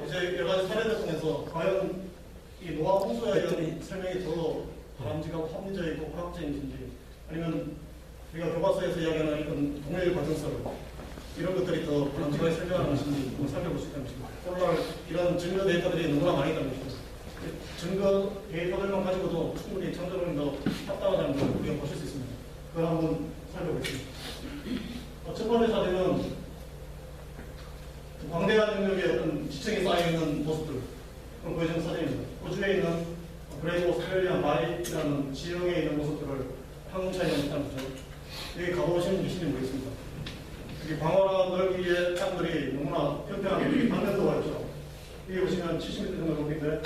이제 여러 가지 사례를 통해서 과연 이 노아 홍수에 대한 설명이 더 바람직하고 합리적이고 과학적인지 아니면 우리가 교과서에서 이야기하는 이런 동일 과정설 이런 것들이 더 바람직하게 설명하는 것인지 한번 살펴볼 수 있다는 것입니다. 오늘날 이런 증거 데이터들이 너무나 많이 있다는 것입니다. 증거 데이터들만 가지고도 충분히 창조론이 더 합당하다는 걸 우리가 보실 수 있습니다. 그걸 한번 살펴보겠습니다. 첫 번째 사례는 광대한 영역에 어떤 지층이 쌓여있는 모습들 그걸 보여주는 사진입니다. 호주에 있는 그레이트 오스트레일리안 마이라는 지형에 있는 모습들을 항공차에 있다는 거죠. 여기 가보시는 미신이 모르겠습니다. 여기 광활한 넓이의 땅들이 너무나 평평하게 방면도가 있죠. 여기 보시면 70m 정도 높이인데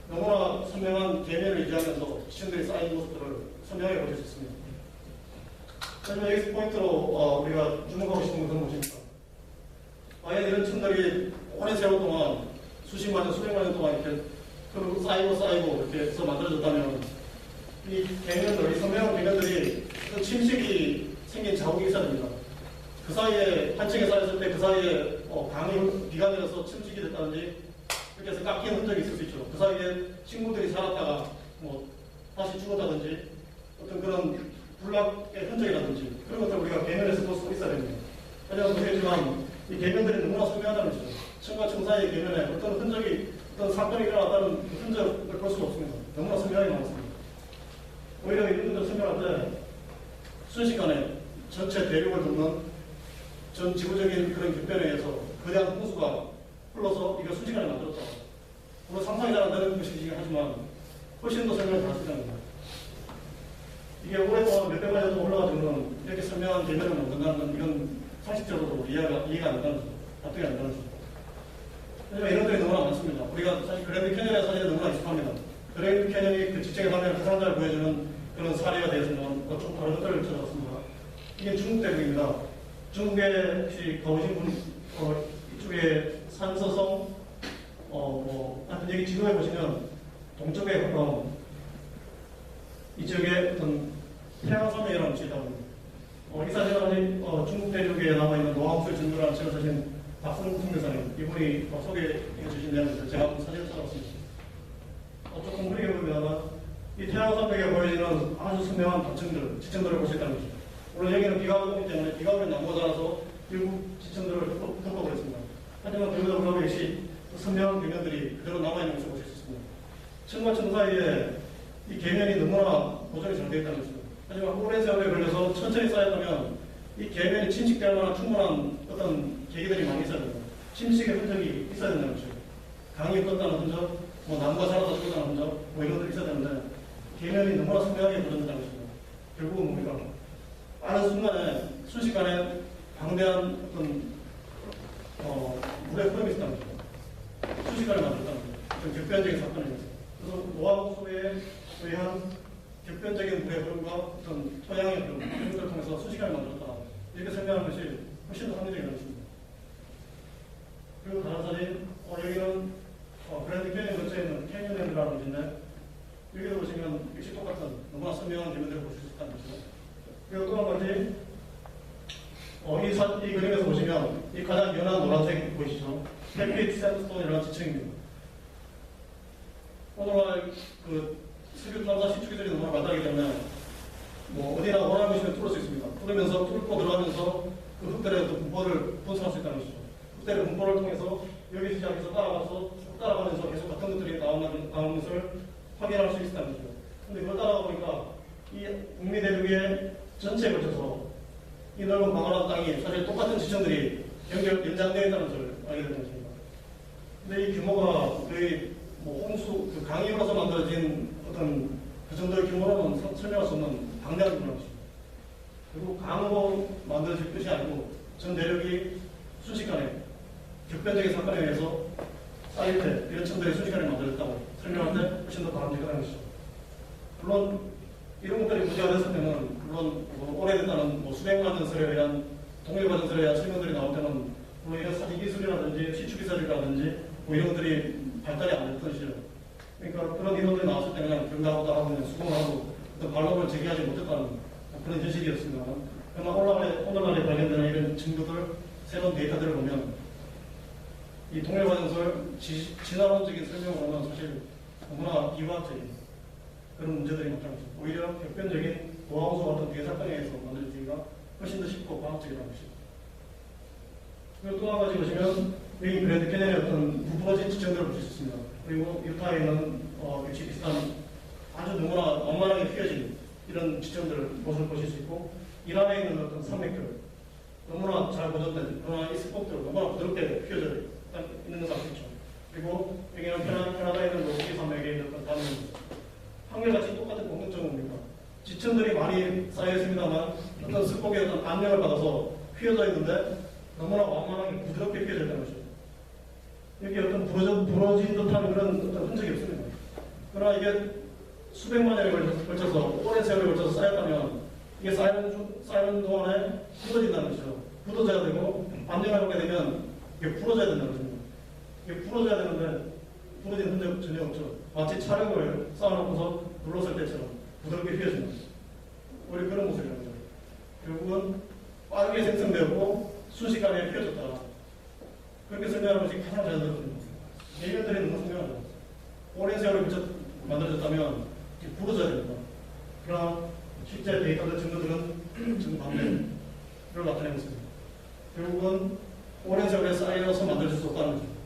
너무나 선명한 계면을 유지하면서 지층들이 쌓인 모습들을 선명하게 보실 수 있습니다. 하지만 여기서 포인트로 우리가 주목하고 싶은 것은 무엇입니까? 과연 이런 층들이 오랜 세월 동안 수십만 년, 수백만 년 동안 이렇게 쌓이고 이렇게 해서 만들어졌다면 이 계면들, 이 선명한 계면들이 그 침식이 생긴 자국이 있어야 됩니다. 그 사이에 한 층에 쌓였을 때 그 사이에 비가 내려서 침식이 됐다든지 이렇게 해서 깎인 흔적이 있을 수 있죠. 그 사이에 식물들이 살았다가 다시 죽었다든지 어떤 그런 불락의 흔적이라든지 그런 것들 우리가 계면에서 볼 수 있어야 됩니다. 하지만 보시겠지만 이 계면들이 너무나 선명하다는 것이죠. 층과 층 사이의 계면에 어떤 흔적이, 어떤 사건이 일어났다는 그 흔적을 볼 수가 없습니다. 너무나 선명하게 나왔습니다. 오히려 이런 것들 설명할 때 순식간에 전체 대륙을 돕는 전 지구적인 그런 격변에 의해서 거대한 홍수가 흘러서 이거 순식간에 만들었다. 물론 상상이 잘 안 되는 것이긴 하지만 훨씬 더 설명을 잘 할 수 있다는 겁니다. 이게 오랫동안 몇백만 년 동안 올라가지고는 이렇게 선명한 계면을 만든다는 이건 상식적으로 이해가 안 된다는 거죠. 납득이 안 된다는 거죠. 하지만 이런 것들이 너무나 많습니다. 우리가 사실 그랜드 캐년의 사진에 너무나 익숙합니다. 그랜드 캐년이 그 지층에 가면 가장 잘 보여주는 그런 사례가 되어서는 좀 다른 것들을 찾아봤습니다. 이게 중국 대륙입니다. 중국에 혹시 가보신 분, 이쪽에 산서성, 하여튼 여기 지도에 보시면 동쪽에 가까운 이쪽에 어떤 태양섬이라는 곳이 있다고 합니다. 이 사진은 중국 대륙에 남아있는 노하우스를 증거로 제가 사진 박승국 선교사님 이분이 소개해 주신 내용인데 제가 한번 사진을 찾아봤습니다. 조금 흐리게 보이면 이 태양산맥에 보여지는 아주 선명한 단층들, 지층들을 볼 수 있다는 것이죠. 물론 여기는 비가 오기 때문에 비가 오면 나무가 자라서 일부 지층들을 덮어버렸습니다. 하지만 그럼에도 불구하고 역시 선명한 벽면들이 그대로 남아있는 것을 볼 수 있습니다. 층과 층 사이에 이 계면이 너무나 보존이 잘 되어 있다는 것입니다. 하지만 오랜 세월에 걸려서 천천히 쌓였다면 이 계면이 침식될 만한 충분한 어떤 계기들이 많이 있어야 됩니다. 침식의 흔적이 있어야 된다는 것이죠. 강이 떴다는 흔적, 뭐 나무가 자라서 죽었다는 흔적, 뭐 이런 것들이 있어야 되는데 계면이 너무나 선명하게 보존된다는 것입니다. 결국은 뭡니까? 빠른 순간에, 순식간에 방대한 어떤 물의 흐름이 있었다는 것입니다. 순식간에 만들었다는 것입니다. 좀 격변적인 사건입니다. 그래서 노하우 소에 의한 격변적인 물의 흐름과 어떤 토양의 흐름, 이런 것을 통해서 순식간에 만들었다. 이렇게 설명하는 것이 훨씬 더 합리적인 것입니다. 그리고 다른 사진, 여기는 그랜드 캐니언 근처에 있는 캐니언랜드라는 곳인데, 여기도 보시면 역시 똑같은 너무나 선명한 계면들을 볼 수 있다는 것이죠. 그리고 또 한 가지, 이 그림에서 보시면 이 가장 연한 노란색 보이시죠? 햇빛 샌드스톤이라는 지층입니다. 오늘날 그 석유 탐사 시추기들이 너무나 많다기 때문에 뭐 어디나 원하는 곳이면 뚫을 수 있습니다. 뚫으면서 뚫고 들어가면서 그 흙들의 분포를 분석할 수 있다는 것이죠. 흙들의 분포를 통해서 여기 시작해서 따라가서 쭉 따라가면서 계속 같은 것들이 나오는 것을 확인할 수 있다는 것이죠. 근데 그걸 따라가 보니까 이 북미 대륙의 전체에 걸쳐서 이 넓은 광활한 땅이 사실 똑같은 지층들이 연장되어 있다는 것을 알게 되는 것입니다. 근데 이 규모가 거의 뭐 홍수, 그 강이로서 만들어진 어떤 그 정도의 규모로는 설명할 수 없는 방대한 규모라는 것입니다. 그리고 강으로 만들어질 것이 아니고 전 대륙이 순식간에 격변적인 사건에 의해서 쌓일 때 이런 층들이 순식간에 만들어졌다고 설명할 때 훨씬 더 바람직하다는 것이죠. 물론 이런 것들이 문제가 됐을 때는 물론 뭐 오래됐다는 뭐 수백만 년설에 의한 동일과정설에 의한 설명들이 나올 때는 물론 이런 사진 기술이라든지 시추 기술이라든지 뭐 이런 것들이 발달이 안 됐던 시절. 그러니까 그런 이론들이 나왔을 때 그냥 경각하다 하고 그냥 수긍을 하고 어떤 반론을 제기하지 못했다는 그런 현실이었습니다. 그러나 오늘날에 발견되는 이런 증거들, 새로운 데이터들을 보면 이 동일과정설 진화론적인 설명으로는 사실 너무나 비과학적인 그런 문제들이 많다는 것입니다. 오히려 격변적인 노하우스와 같은 대사건에 의해서 만들어지기가 훨씬 더 쉽고 과학적이라는 것입니다. 그리고 또 한 가지 보시면 여기 그랜드 캐니언의 어떤 부풀어진 지층들을 볼 수 있습니다. 그리고 유타에 있는 역시 비슷한 아주 너무나 완만하게 휘어진 이런 지층들을 모습을 보실 수 있고, 이란에 있는 어떤 산맥들 너무나 잘 보존된 그러나 이 스폭들 너무나 부드럽게 휘어져 있는 것을 알 수 있죠. 그리고 여기는 캐나다에 있는 로키 산맥에 있는 어떤 다른 한결같이 똑같은 공통점은 뭡니까? 지층들이 많이 쌓여 있습니다만 어떤 스폭의 어떤 압력을 받아서 휘어져 있는데 너무나 완만하게 부드럽게 휘어져 있다는 것이죠. 여기 어떤 부러진 듯한 그런 어떤 흔적이 없습니다. 그러나 이게 수백만 년에 걸쳐서 오랜 세월에 걸쳐서 쌓였다면 이게 쌓이는 동안에 굳어진다는 것이죠. 굳어져야 되고 반전을 하게 되면 이게 부러져야 된다는 것입니다. 이게 부러져야 되는데 부러진 흔적 전혀 없죠. 마치 촬영을 쌓아놓고서 눌렀을 때처럼 부드럽게 휘어지는 거죠. 우리 그런 모습이라는 거죠. 결국은 빠르게 생성되었고 순식간에 휘어졌다. 그렇게 설명하는 것이 가장 잘 들었습니다. 예견들이 너무 선명하죠. 오랜 세월에 만들어졌다면 부러져야 됩니다. 그러나 실제 데이터들 증거들은 정반대를 나타내고 있습니다. 결국은 오랜 세월에 쌓여서 만들어질 수 없다는 거죠.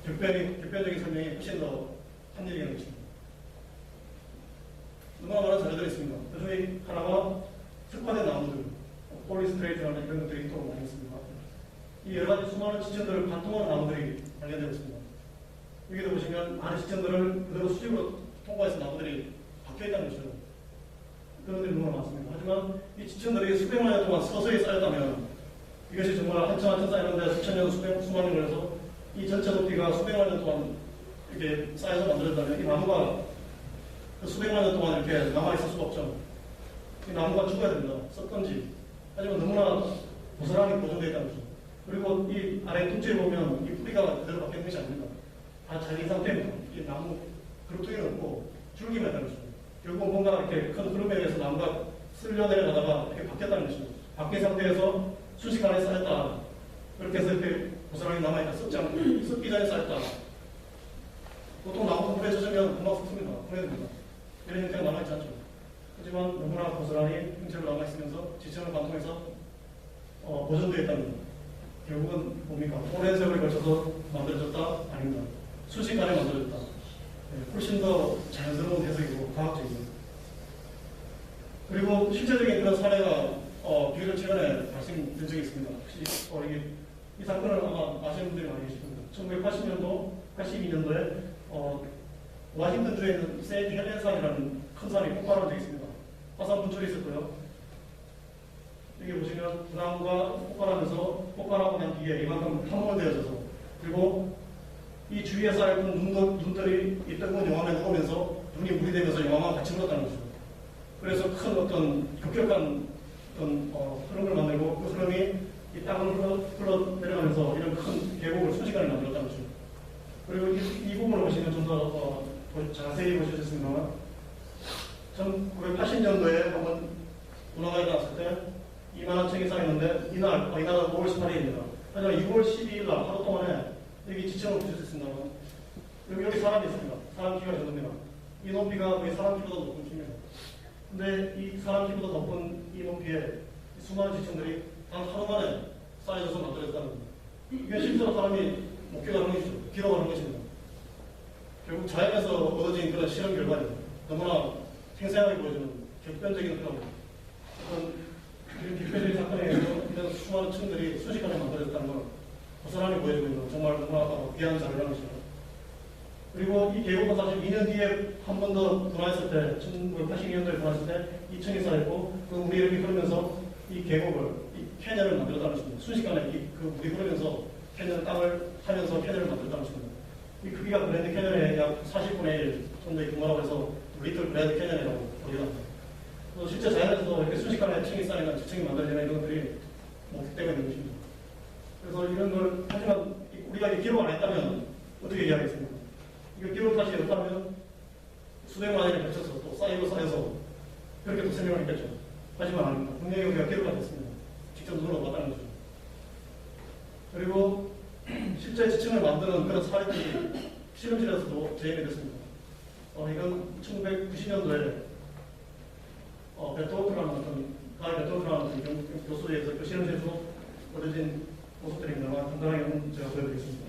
격변적인 설명이 훨씬 더 합리적인 것입니다. 너무나 많은 자료들이 있습니다. 그중에 하나가 특화된 나무들, 폴리스트레이트라는 이런 것들이 또 많이 있습니다. 이 여러 가지 수많은 지층들을 관통하는 나무들이 발견되고 있습니다. 여기도 보시면 많은 지층들을 그대로 수직으로 통과해서 나무들이 박혀있다는 것이죠. 그런 것들이 너무 많습니다. 하지만 이 지층들이 수백만 년 동안 서서히 쌓였다면 이것이 정말 한참 쌓이는데 수천 년, 수만 년 걸려서 이 전체 높이가 수백만 년 동안 이렇게 쌓여서 만들어졌다면 이 나무가 그 수백만 년 동안 이렇게 남아있을 수가 없죠. 이 나무가 죽어야 됩니다. 썩던지. 하지만 너무나 고스란히 보존되어 있다는 거죠. 그리고 이 아래 뚝지에 보면 이 뿌리가 그대로 박혀 있는 것이 아닙니다. 다 잘린 상태입니다. 이 나무 그루통이 없고 줄기만 있다는 것입니다. 결국 뭔가 이렇게 큰 흐름에 의해서 나무가 쓸려 내려가다가 이렇게 바뀌었다는 것입니다. 바뀐 상태에서 순식간에 쌓였다. 그렇게 해서 이렇게 고스란히 남아있다. 썩기 전에 쌓였다. 보통 나무가 물에 젖으면 금방 썩습니다. 분해됩니다. 이런 형태가 남아있지 않죠. 하지만 너무나 고스란히 형체로 남아있으면서 지층을 관통해서 보존되어 있다는 것. 결국은 뭡니까? 오랜 세월이 걸쳐서 만들어졌다? 아닙니다. 순식간에 만들어졌다. 훨씬 더 자연스러운 해석이고 과학적이고. 그리고 실제적인 그런 사례가 비교적 최근에 발생된 적이 있습니다. 혹시 이 사건을 아마 아시는 분들이 많이 계실 겁니다. 1980년도, 82년도에 워싱턴주에 있는 세인트 헬렌 산이라는 큰 산이 폭발한 적이 있습니다. 화산 분출이 있었고요. 여기 보시면 불황과 폭발하고 난 뒤에 이만큼 함몰되어져서, 그리고 이 주위에 쌓여있던 눈들이 이 뜨거운 용암에 녹으면서 눈이 물이 되면서 용암과 같이 물었다는 거죠. 그래서 큰 어떤 급격한 흐름을 만들고 그 흐름이 이 땅을 흘러 내려가면서 이런 큰 계곡을 순식간에 만들었다는 거죠. 그리고 이 부분을 보시면 좀 더 자세히 보셨습니다만 1980년도에 한번 운하가 일어났을 때 이만한 층이 쌓였는데 이날은 5월 18일입니다. 하지만 6월 12일 날 하루 동안에 여기 지층을 보셨습니다만 여기 사람이 있습니다. 사람 키가 정도입니다. 이 높이가 거의 사람 키보다 높은 키입니다. 근데 이 사람 키보다 높은 이 높이에 수많은 지층들이 단 하루 만에 쌓여져서 만들어졌다는 겁니다. 이게 실제로 사람이 목격하는 것이죠. 기록하는 것입니다. 결국 자연에서 얻어진 그런 실험 결과입니다. 너무나 생생하게 보여주는 객관적인 그런 빅페이지 사건에 의해서 이런 수많은 층들이 순식간에 만들어졌다는 걸 고스란히 보여주고 있는 정말 너무나 귀한 자료라는 것입니다. 그리고 이 계곡은 사실 2년 뒤에 한 번 더 분화했을 때, 1980년도에 분화했을 때 2층이 쌓였고 그 물이 이렇게 흐르면서 이 계곡을, 이 캐년을 만들었다는 것입니다. 순식간에 그 물이 흐르면서 땅을 타면서 캐년을 만들었다는 것입니다. 이 크기가 그랜드 캐년의 약 40분의 1 정도의 규모라고 해서 리틀 그랜드 캐년이라고 부르기도 합니다. 실제 자연에서도 이렇게 순식간에 층이 쌓이는 지층이 만들어지는 이런 것들이 목격되고 있는 것입니다. 그래서 이런 걸, 하지만 우리가 기록 안 했다면 어떻게 이야기했습니까? 이거 기록 다시 했다면 수백만 년이 거쳐서 또 쌓여서 그렇게 또 설명을 했겠죠. 하지만 아닙니다. 분명히 우리가 기록을 했습니다. 직접 눈으로 봤다는 거죠. 그리고 실제 지층을 만드는 그런 사례들이 실험실에서도 재현이 됐습니다. 이건 1990년도에 베토르트라는 교수에 의해서 그 실험실에서 벌어진 모습들입니다. 간단하게 한번 제가 보여드리겠습니다.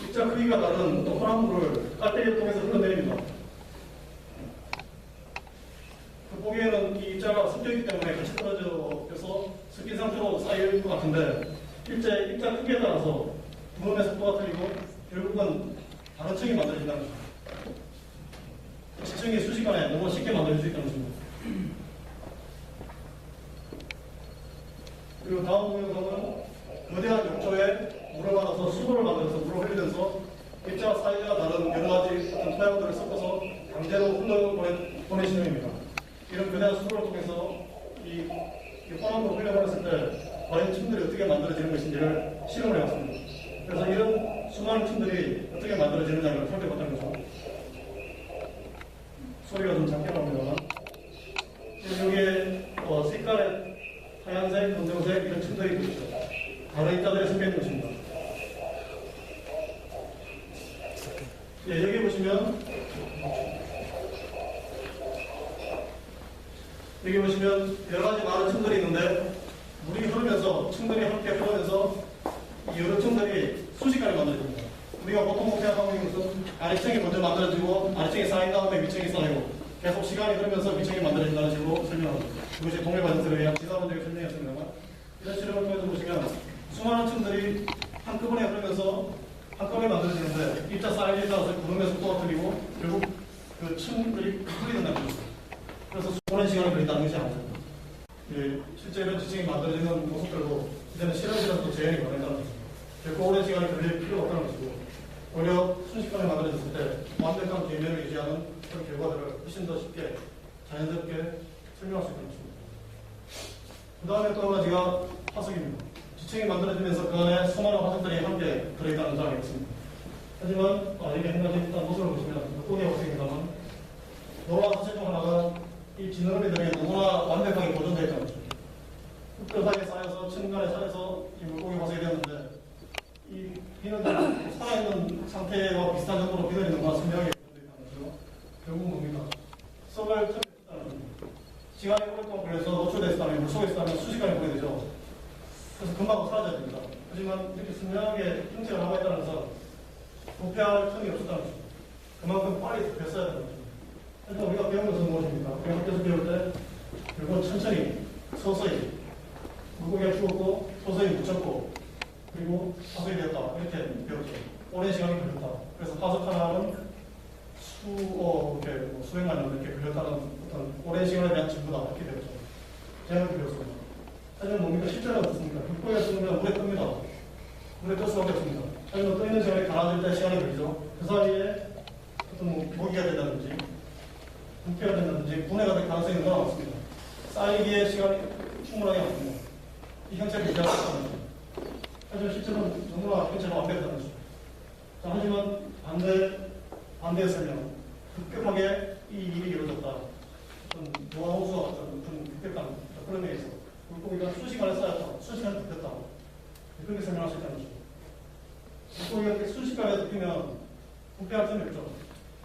입자 크기가 다른 어떤 화합물을 깔때기를 통해서 흘러내립니다. 그 보기에는 이 입자가 섞여있기 때문에 같이 떨어져서 섞인 상태로 쌓일 것 같은데 입자 크기에 따라서 분원의 속도가 틀리고 결국은 다른 층이 만들어진다는 것입니다. 지층이 수시간에 너무 쉽게 만들어질 수 있다는 것입니다. 그리고 다음 동영상은 거대한 욕조에 물을 받아서 수도를 만들어서 물을 흘리면서 입자 사이즈가 다른 여러 가지 토양들을 섞어서 강제로 흘러보낸 실험입니다. 이런 거대한 수도를 통해서 이 화학물을 흘려보냈을 때 과연 층들이 어떻게 만들어지는 것인지를 실험을 해봤습니다. 그래서 이런 수많은 층들이 어떻게 만들어지느냐를 살펴봤다는 거죠. 소리가 좀 작게 나옵니다만 여기에 색깔의 하얀색, 검정색 이런 층들이 보이죠. 다른 입자들이 섞여 있는 것입니다. 여기 보시면 여러 가지 많은 층들이 있는데 물이 흐르면서 층들이 함께 흐르면서 이 여러 층들이 순식간에 만들어집니다. 우리가 보통 생각하고 있는 것은 아래층이 먼저 만들어지고 아래층이 쌓인 다음에 위층이 쌓이고 계속 시간이 흐르면서 위층이 만들어진다는 식으로 설명합니다. 이것이 동일 과정들에 의한 지사본적인 설명이었습니다만 이런 실험을 통해서 보시면 수많은 층들이 한꺼번에 흐르면서 한꺼번에 만들어지는데 입자 사이즈에 따라서 구름의 속도가 틀리고 결국 그 층들이 흐리는다는 것입니다. 그래서 오랜 시간이 걸린다는 것이 아니죠. 실제 이런 지층이 만들어지는 모습들도 이제는 실험실에서도 재현이 가능하다는 것입니다. 결코 오랜 시간이 걸릴 필요가 없다는 것이고 오히려 순식간에 만들어졌을 때 완벽한 계면을 유지하는 그런 결과들을 훨씬 더 쉽게 자연스럽게 설명할 수 있다는 것입니다. 그 다음에 또 한 가지가 화석입니다. 지층이 만들어지면서 그 안에 수많은 화석들이 함께 들어있다는 장이 있습니다. 하지만 이게 한 가지 일단 모습을 보시면 꼬리 화석입니다만 노란 화석 중 하나가 이 진흙들이 너무나 완벽하게 보존되어 있다는 것입니다. 흙들 사이에 쌓여서 층간에 쌓여서 이 물고기 화석이 되었는데 이 비너들 살아있는 상태와 비슷한 정도로 비너리 너무나 선명하게 되어있다는 거죠. 결국은 뭡니까? 썩을 틈이 없다는 시간이 오랫동안 걸려서 노출됐다면 물속에 있다면 순식간에 보게 되죠. 그래서 금방 사라져야 됩니다. 하지만 이렇게 선명하게 형체가 남아있다는 것은 부패할 틈이 없었다는 거죠. 그만큼 빨리 덮였어야 되는 거죠. 하지만 우리가 배운 것은 무엇입니까? 우리가 학교에서 배울 때 결국은 천천히 서서히 물고기가 죽었고 서서히 묻혔고 그리고 파석이 되었다 이렇게 배웠죠. 오랜 시간이 걸렸다. 그래서 파석 하나는 수백만 년 이렇게 걸렸다는 어떤 오랜 시간에 대한 증거다 이렇게 배웠죠. 제가 그렇게 배웠습니다. 하지만 뭡니까? 실제로는 어떻습니까? 물고기가 죽으면 물에 뜹니다. 물에 뜰 수밖에 없습니다. 하지만 떠있는 시간이 가라앉을 때 시간이 걸리죠. 그 사이에 어떤 모기가 된다든지 부패가 된다든지 분해가 될 가능성이 너무나 많습니다. 쌓이기에 시간이 충분하게 많습니다. 이 형체를 유지할 수 있다는 거죠. 하지만 실제로는 너무나 형체가 완벽하다는 거죠. 자, 하지만 반대의 설명. 급격하게 이 일이 이루어졌다. 어떤 노화호수와 같은 어떤 급격한 그런 면에서 물고기가 수시간에 쌓였다. 수시간에 덮였다. 그렇게 설명할 수 있다는 거죠. 물고기가 순식간에 덮이면 부패할 틈이 없죠.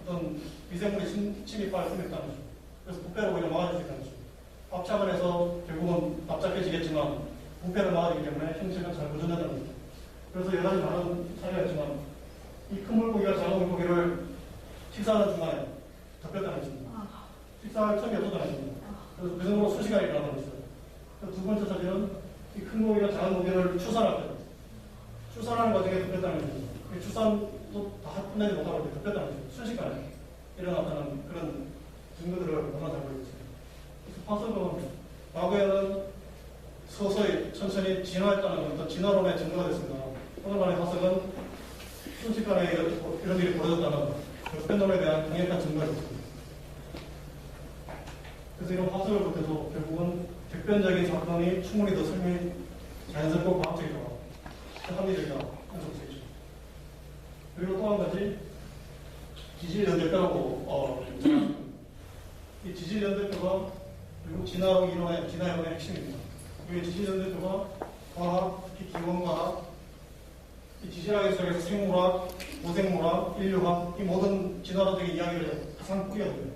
어떤 미생물이 침입할 틈이 없다는 거죠. 그래서 부패를 오히려 막아줄 수 있다는 거죠. 압착을 해서 결국은 납작해지겠지만 부패를 막아주기 때문에 형체가 잘 보존된다는 거죠. 그래서 여러 가지 많은 차이가 있지만 이 큰 물고기가 작은 물고기를 식사하는 중간에 덮였다는 것입니다. 식사할 틈이 없었다는 것입니다. 그래서 그 정도로 순식간에 일어나는 것이죠. 두 번째 사실은 이 큰 물고기가 작은 물고기를 추산할 때 추산하는 과정에 덮였다는 것입니다. 추산도 다 끝내지 못하고 덮였다는 것입니다. 순식간에 일어났다는 그런 증거들을 너무나 잘 보이고 있습니다. 그래서 파석은 과거에는 서서히 천천히 진화했다는 어떤 진화론의 증거가 됐습니다. 오늘날의 파석은 순식간에 이런 일이 벌어졌다는 역변론에 대한 강력한 증거가 됐습니다. 그래서 이런 파석을 보태서 결국은 객변적인 사건이 충분히 더 설명이 자연스럽고 과학적이다, 합리적이다 이런 것이죠. 그리고 또 한 가지 지질연대표라고 이 지질연대표가 그리고 진화론 이론의 핵심입니다. 이 지질연대표가 과학, 특히 기원과학, 이 지질학에 속에서 생물학, 고생물학, 인류학 이 모든 진화론적인 이야기를 가장 뿌리거든요.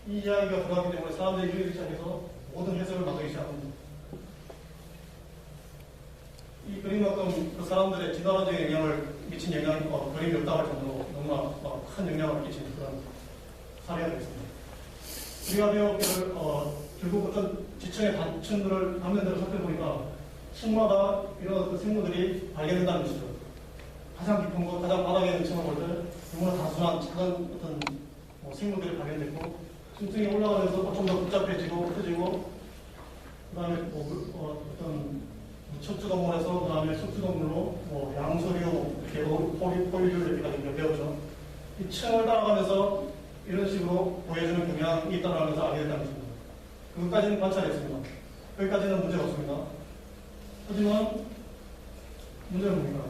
이 이야기가 들어가기 때문에 사람들이 이해하기 시작해서 모든 해석을 만들기 시작합니다. 이 그림 어떤 그 사람들의 진화론적인 영향을 미친 그림이 없다고 할 정도로 너무나 큰 영향을 끼친 그런 사례가 되겠습니다. 우리가 배웠기를 결국 어떤 지층의 단면들을 살펴보니까 층마다 이런 그 생물들이 발견된다는 것이죠. 가장 깊은 곳, 가장 바닥에 있는 층을 볼 때 너무나 단순한 작은 어떤 생물들이 발견됐고 층층이 올라가면서 좀 더 복잡해지고 커지고 그 다음에 어떤 척추동물에서 그 다음에 척추동물로 양서류 이렇게 포유류 이렇게까지 배웠죠. 이 층을 따라가면서 이런 식으로 보여주는 경향이 있다는 것을 알게 됐다는 것입니다. 그것까지는 관찰했습니다. 거기까지는 문제가 없습니다. 하지만 문제는 뭡니까?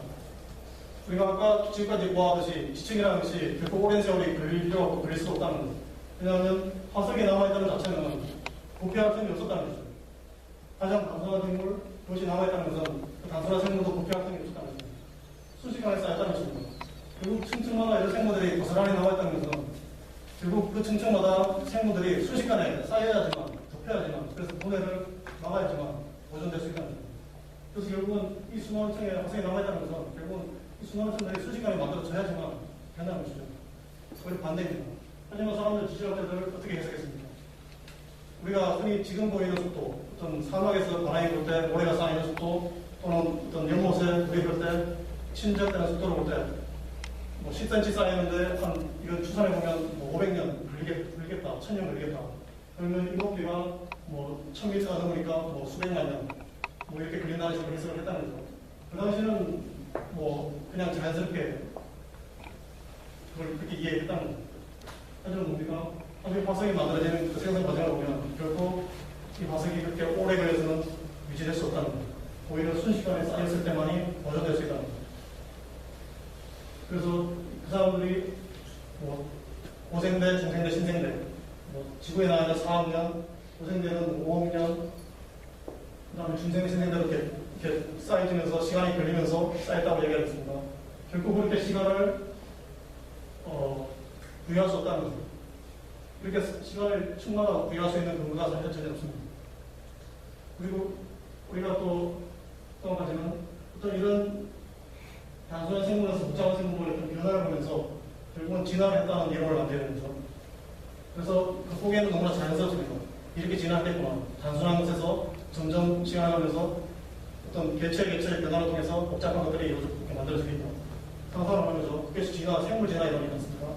우리가 아까 지금까지 보았듯이 지층이라는 것이 결코 오랜 세월이 걸릴 필요가 없고 걸릴 수도 없다는 거죠. 왜냐하면 화석에 남아있다는 자체는 부패할 틈이 없었다는 거죠. 가장 단순한 생물, 그것이 남아있다는 것은 그 단순한 생물도 부패할 틈이 없었다는 거죠. 순식간에 쌓였다는 것입니다. 결국 층층마다 이런 생물들이 고스란히 남아있다는 것은 결국 그 층층마다 생물들이 순식간에 쌓여야지만, 덮여야지만, 그래서 분해를 막아야지만 보존될 수 있다는 거죠. 그래서 결국은 이 수많은 층에 화석이 남아있다는 것은 결국은 이 수많은 층들이 순식간에 만들어져야지만 된다는 것이죠. 그걸 반대입니다. 하지만 사람들, 지질학자들 어떻게 해석했습니까? 우리가 흔히 지금 보이는 속도, 어떤 사막에서 바람이 불 때 모래가 쌓이는 속도, 또는 어떤 연못에 물이 불 때 침전되는 속도를 볼 때 10cm 쌓이는데 이건 추산해 보면 500년 걸리겠다, 1000년 걸리겠다. 그러면 이 높이가 1000m가 넘으니까 수백만 년 이렇게 걸린다는 식으로 해석을 했다는 거죠. 그 당시는 그냥 자연스럽게 그걸 그렇게 이해했다는 거죠. 하지만 뭡니까? 나중에 화석이 만들어지는 그 생성 과정을 보면 결코 이 화석이 그렇게 오래 걸려서는 유지될 수 없다는 거죠. 오히려 순식간에 쌓였을 때만이 보존될 수 있다는 거죠. 그래서 그 사람들이 고생대, 중생대, 신생대, 지구에 나와서 4억 년, 고생대는 5억 년, 그 다음에 중생대, 신생대 이렇게 이렇게 쌓여지면서 시간이 걸리면서 쌓였다고 얘기를 했습니다. 결국 그렇게 시간을 부여할 수 없다는 거죠. 이렇게 시간을 충분하게 부여할 수 있는 근거가 사실 전혀 없습니다. 그리고 우리가 또 한 가지는 어떤 이런 단순한 생물에서 복잡한 생물의 어떤 변화를 보면서 결국은 진화를 했다는 이론을 만들어야 되죠. 그래서 그 보기에는 너무나 자연스럽습니다. 이렇게 진화했구나. 단순한 것에서 점점 진화하면서 어떤 개체의 변화를 통해서 복잡한 것들이 만들어지게 있다. 상상을 하는 거죠. 그래서 진화, 생물 진화 이론이 있습니까?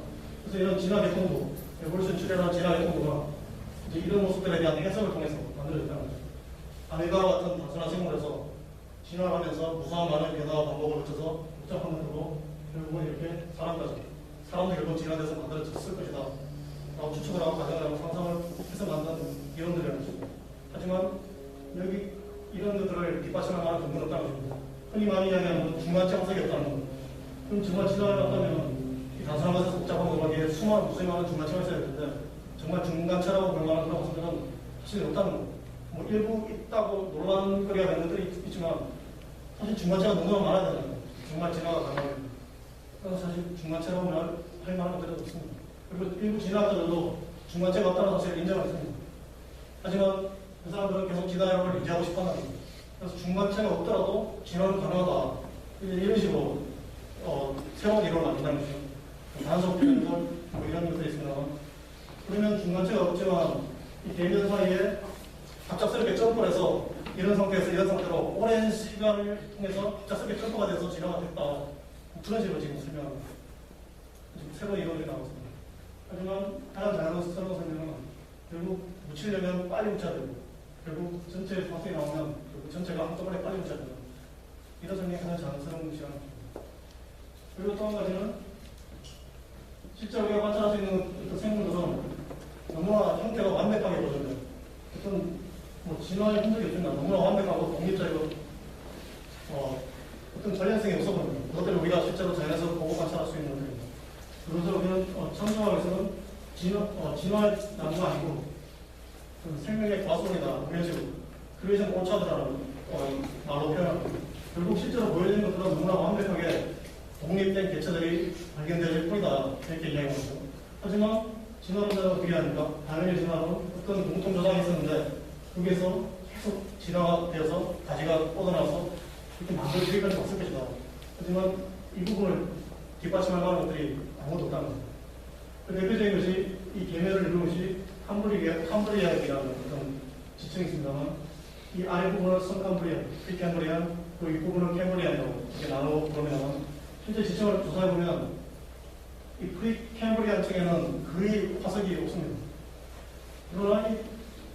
그래서 이런 진화 계통도, 에볼루션 출현한 진화 계통도가 이제 이런 모습들에 대한 해석을 통해서 만들어졌다는 거죠. 아메바와 같은 단순한 생물에서 진화하면서 무수한 많은 변화와 반복을 거쳐서 복잡한 것으로 결국은 이렇게 사람까지, 사람도 결국 진화돼서 만들어졌을 것이다. 라고 추측을 하고 가정을 하고 상상을 해서 만든 이론들이라는 것입니다. 하지만 여기 이런 것들을 뒷받침할 만한 근거는 없다는 것입니다. 흔히 많이 이야기하는 중간체 화석이 없다는 것. 그럼 정말 진화를 한다면 이 단순한 것에서 복잡한 것에게 수많은 무수히 많은 중간체가 있어야 되는데 정말 중간체라고 볼 만한 그런 화석들은 사실 없다는 것. 뭐 일부 있다고 논란거리가 되는 것들이 있지만 사실 중간체가 너무나 많아야 되는 거예요. 정말 진화가 가능합니다. 그래서 사실 중간체라고 할 만한 것들은 없습니다. 그리고 일부 진화자들도 중간체가 없다는 사실을 인정했습니다. 하지만 그 사람들은 계속 진화론을 유지하고 싶어 한다는 거예요. 그래서 중간체가 없더라도 진화는 가능하다. 이런 식으로 새로운 이론을 만든다는 거죠. 단속 이론, 뭐 이런 것들이 있습니다만 그러면 중간체가 없지만 이 대면 사이에 갑작스럽게 점프를 해서 이런 상태에서 이런 상태로 오랜 시간을 통해서 갑작스럽게 점프가 돼서 진화가 됐다. 그런 식으로 지금 설명합니다. 새로운 이론이 나오고 있습니다. 하지만 가장 자연스러운 설명은 결국 묻히려면 빨리 묻혀야 되고 결국 전체 화석이 나오면 결국 전체가 한꺼번에 빨리 묻혀야 된다. 이런 설명이 가장 자연스러운 시간입니다. 그리고 또 한 가지는 실제 우리가 관찰할 수 있는 어떤 생물들은 너무나 형태가 완벽하게 보존돼요. 어떤 진화의 흔적이 없습니다. 너무나 완벽하고 독립적이고 어떤 전략성이 없어 보입니다. 그것들을 우리가 실제로 자연에서 보고 관찰할 수 있는 것들입니다. 그래서 우리는 참조학에서는 진화의 나무가 아니고 생명의 과속이다 이런 식으로 그레이션 오차드라는 말로 표현합니다. 결국 실제로 보여지는 것들은 너무나 완벽하게 독립된 개체들이 발견될 뿐이다 이렇게 이야기합니다. 하지만 진화론자는 그게 아닙니까? 당연히 진화론 어떤 공통 조상이 있었는데 거기에서 계속 진화가 되어서 가지가 뻗어나와서 이렇게 만들어지기까지 왔을 것이다. 하지만 이 부분을 뒷받침할 만한 것들이 아무것도 없다는 겁니다. 그 대표적인 것이 이 계멸을 이루는 것이 캄브리아이라는 어떤 지층이 있습니다만 이 아래 부분을 성캄브리아, 프리캄브리안, 또 이 부분을 캠브리안이라고 이렇게 나눠 보면 실제 지층을 조사해보면 이 프리캠브리안 층에는 거의 화석이 없습니다. 그러나 이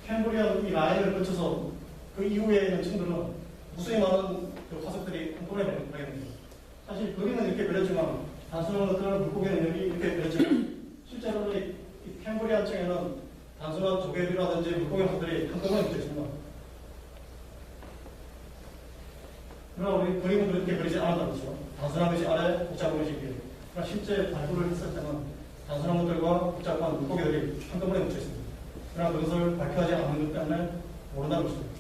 캠브리안 이 라인을 거쳐서 그 이후에 있는 층들은 무수히 많은 그 화석들이 한꺼번에 발견됩니다. 사실 거기는 이렇게 그렸지만 단순한 것들은 물고기 능력이 이렇게 그렸지만 실제로는 이 캠브리안 층에는 단순한 조개류라든지 물고기 화석들이 한꺼번에 붙어 있습니다. 그러나 우리 그림은 그렇게 그리지 않았다는 거죠. 단순한 것이 아래, 복잡한 것이 위에. 그러나 실제 발굴을 했을 때는 단순한 것들과 복잡한 물고기들이 한꺼번에 묻혀 있습니다. 그러나 그것을 밝혀하지 않는 것 때문에 모른다는 것입니다.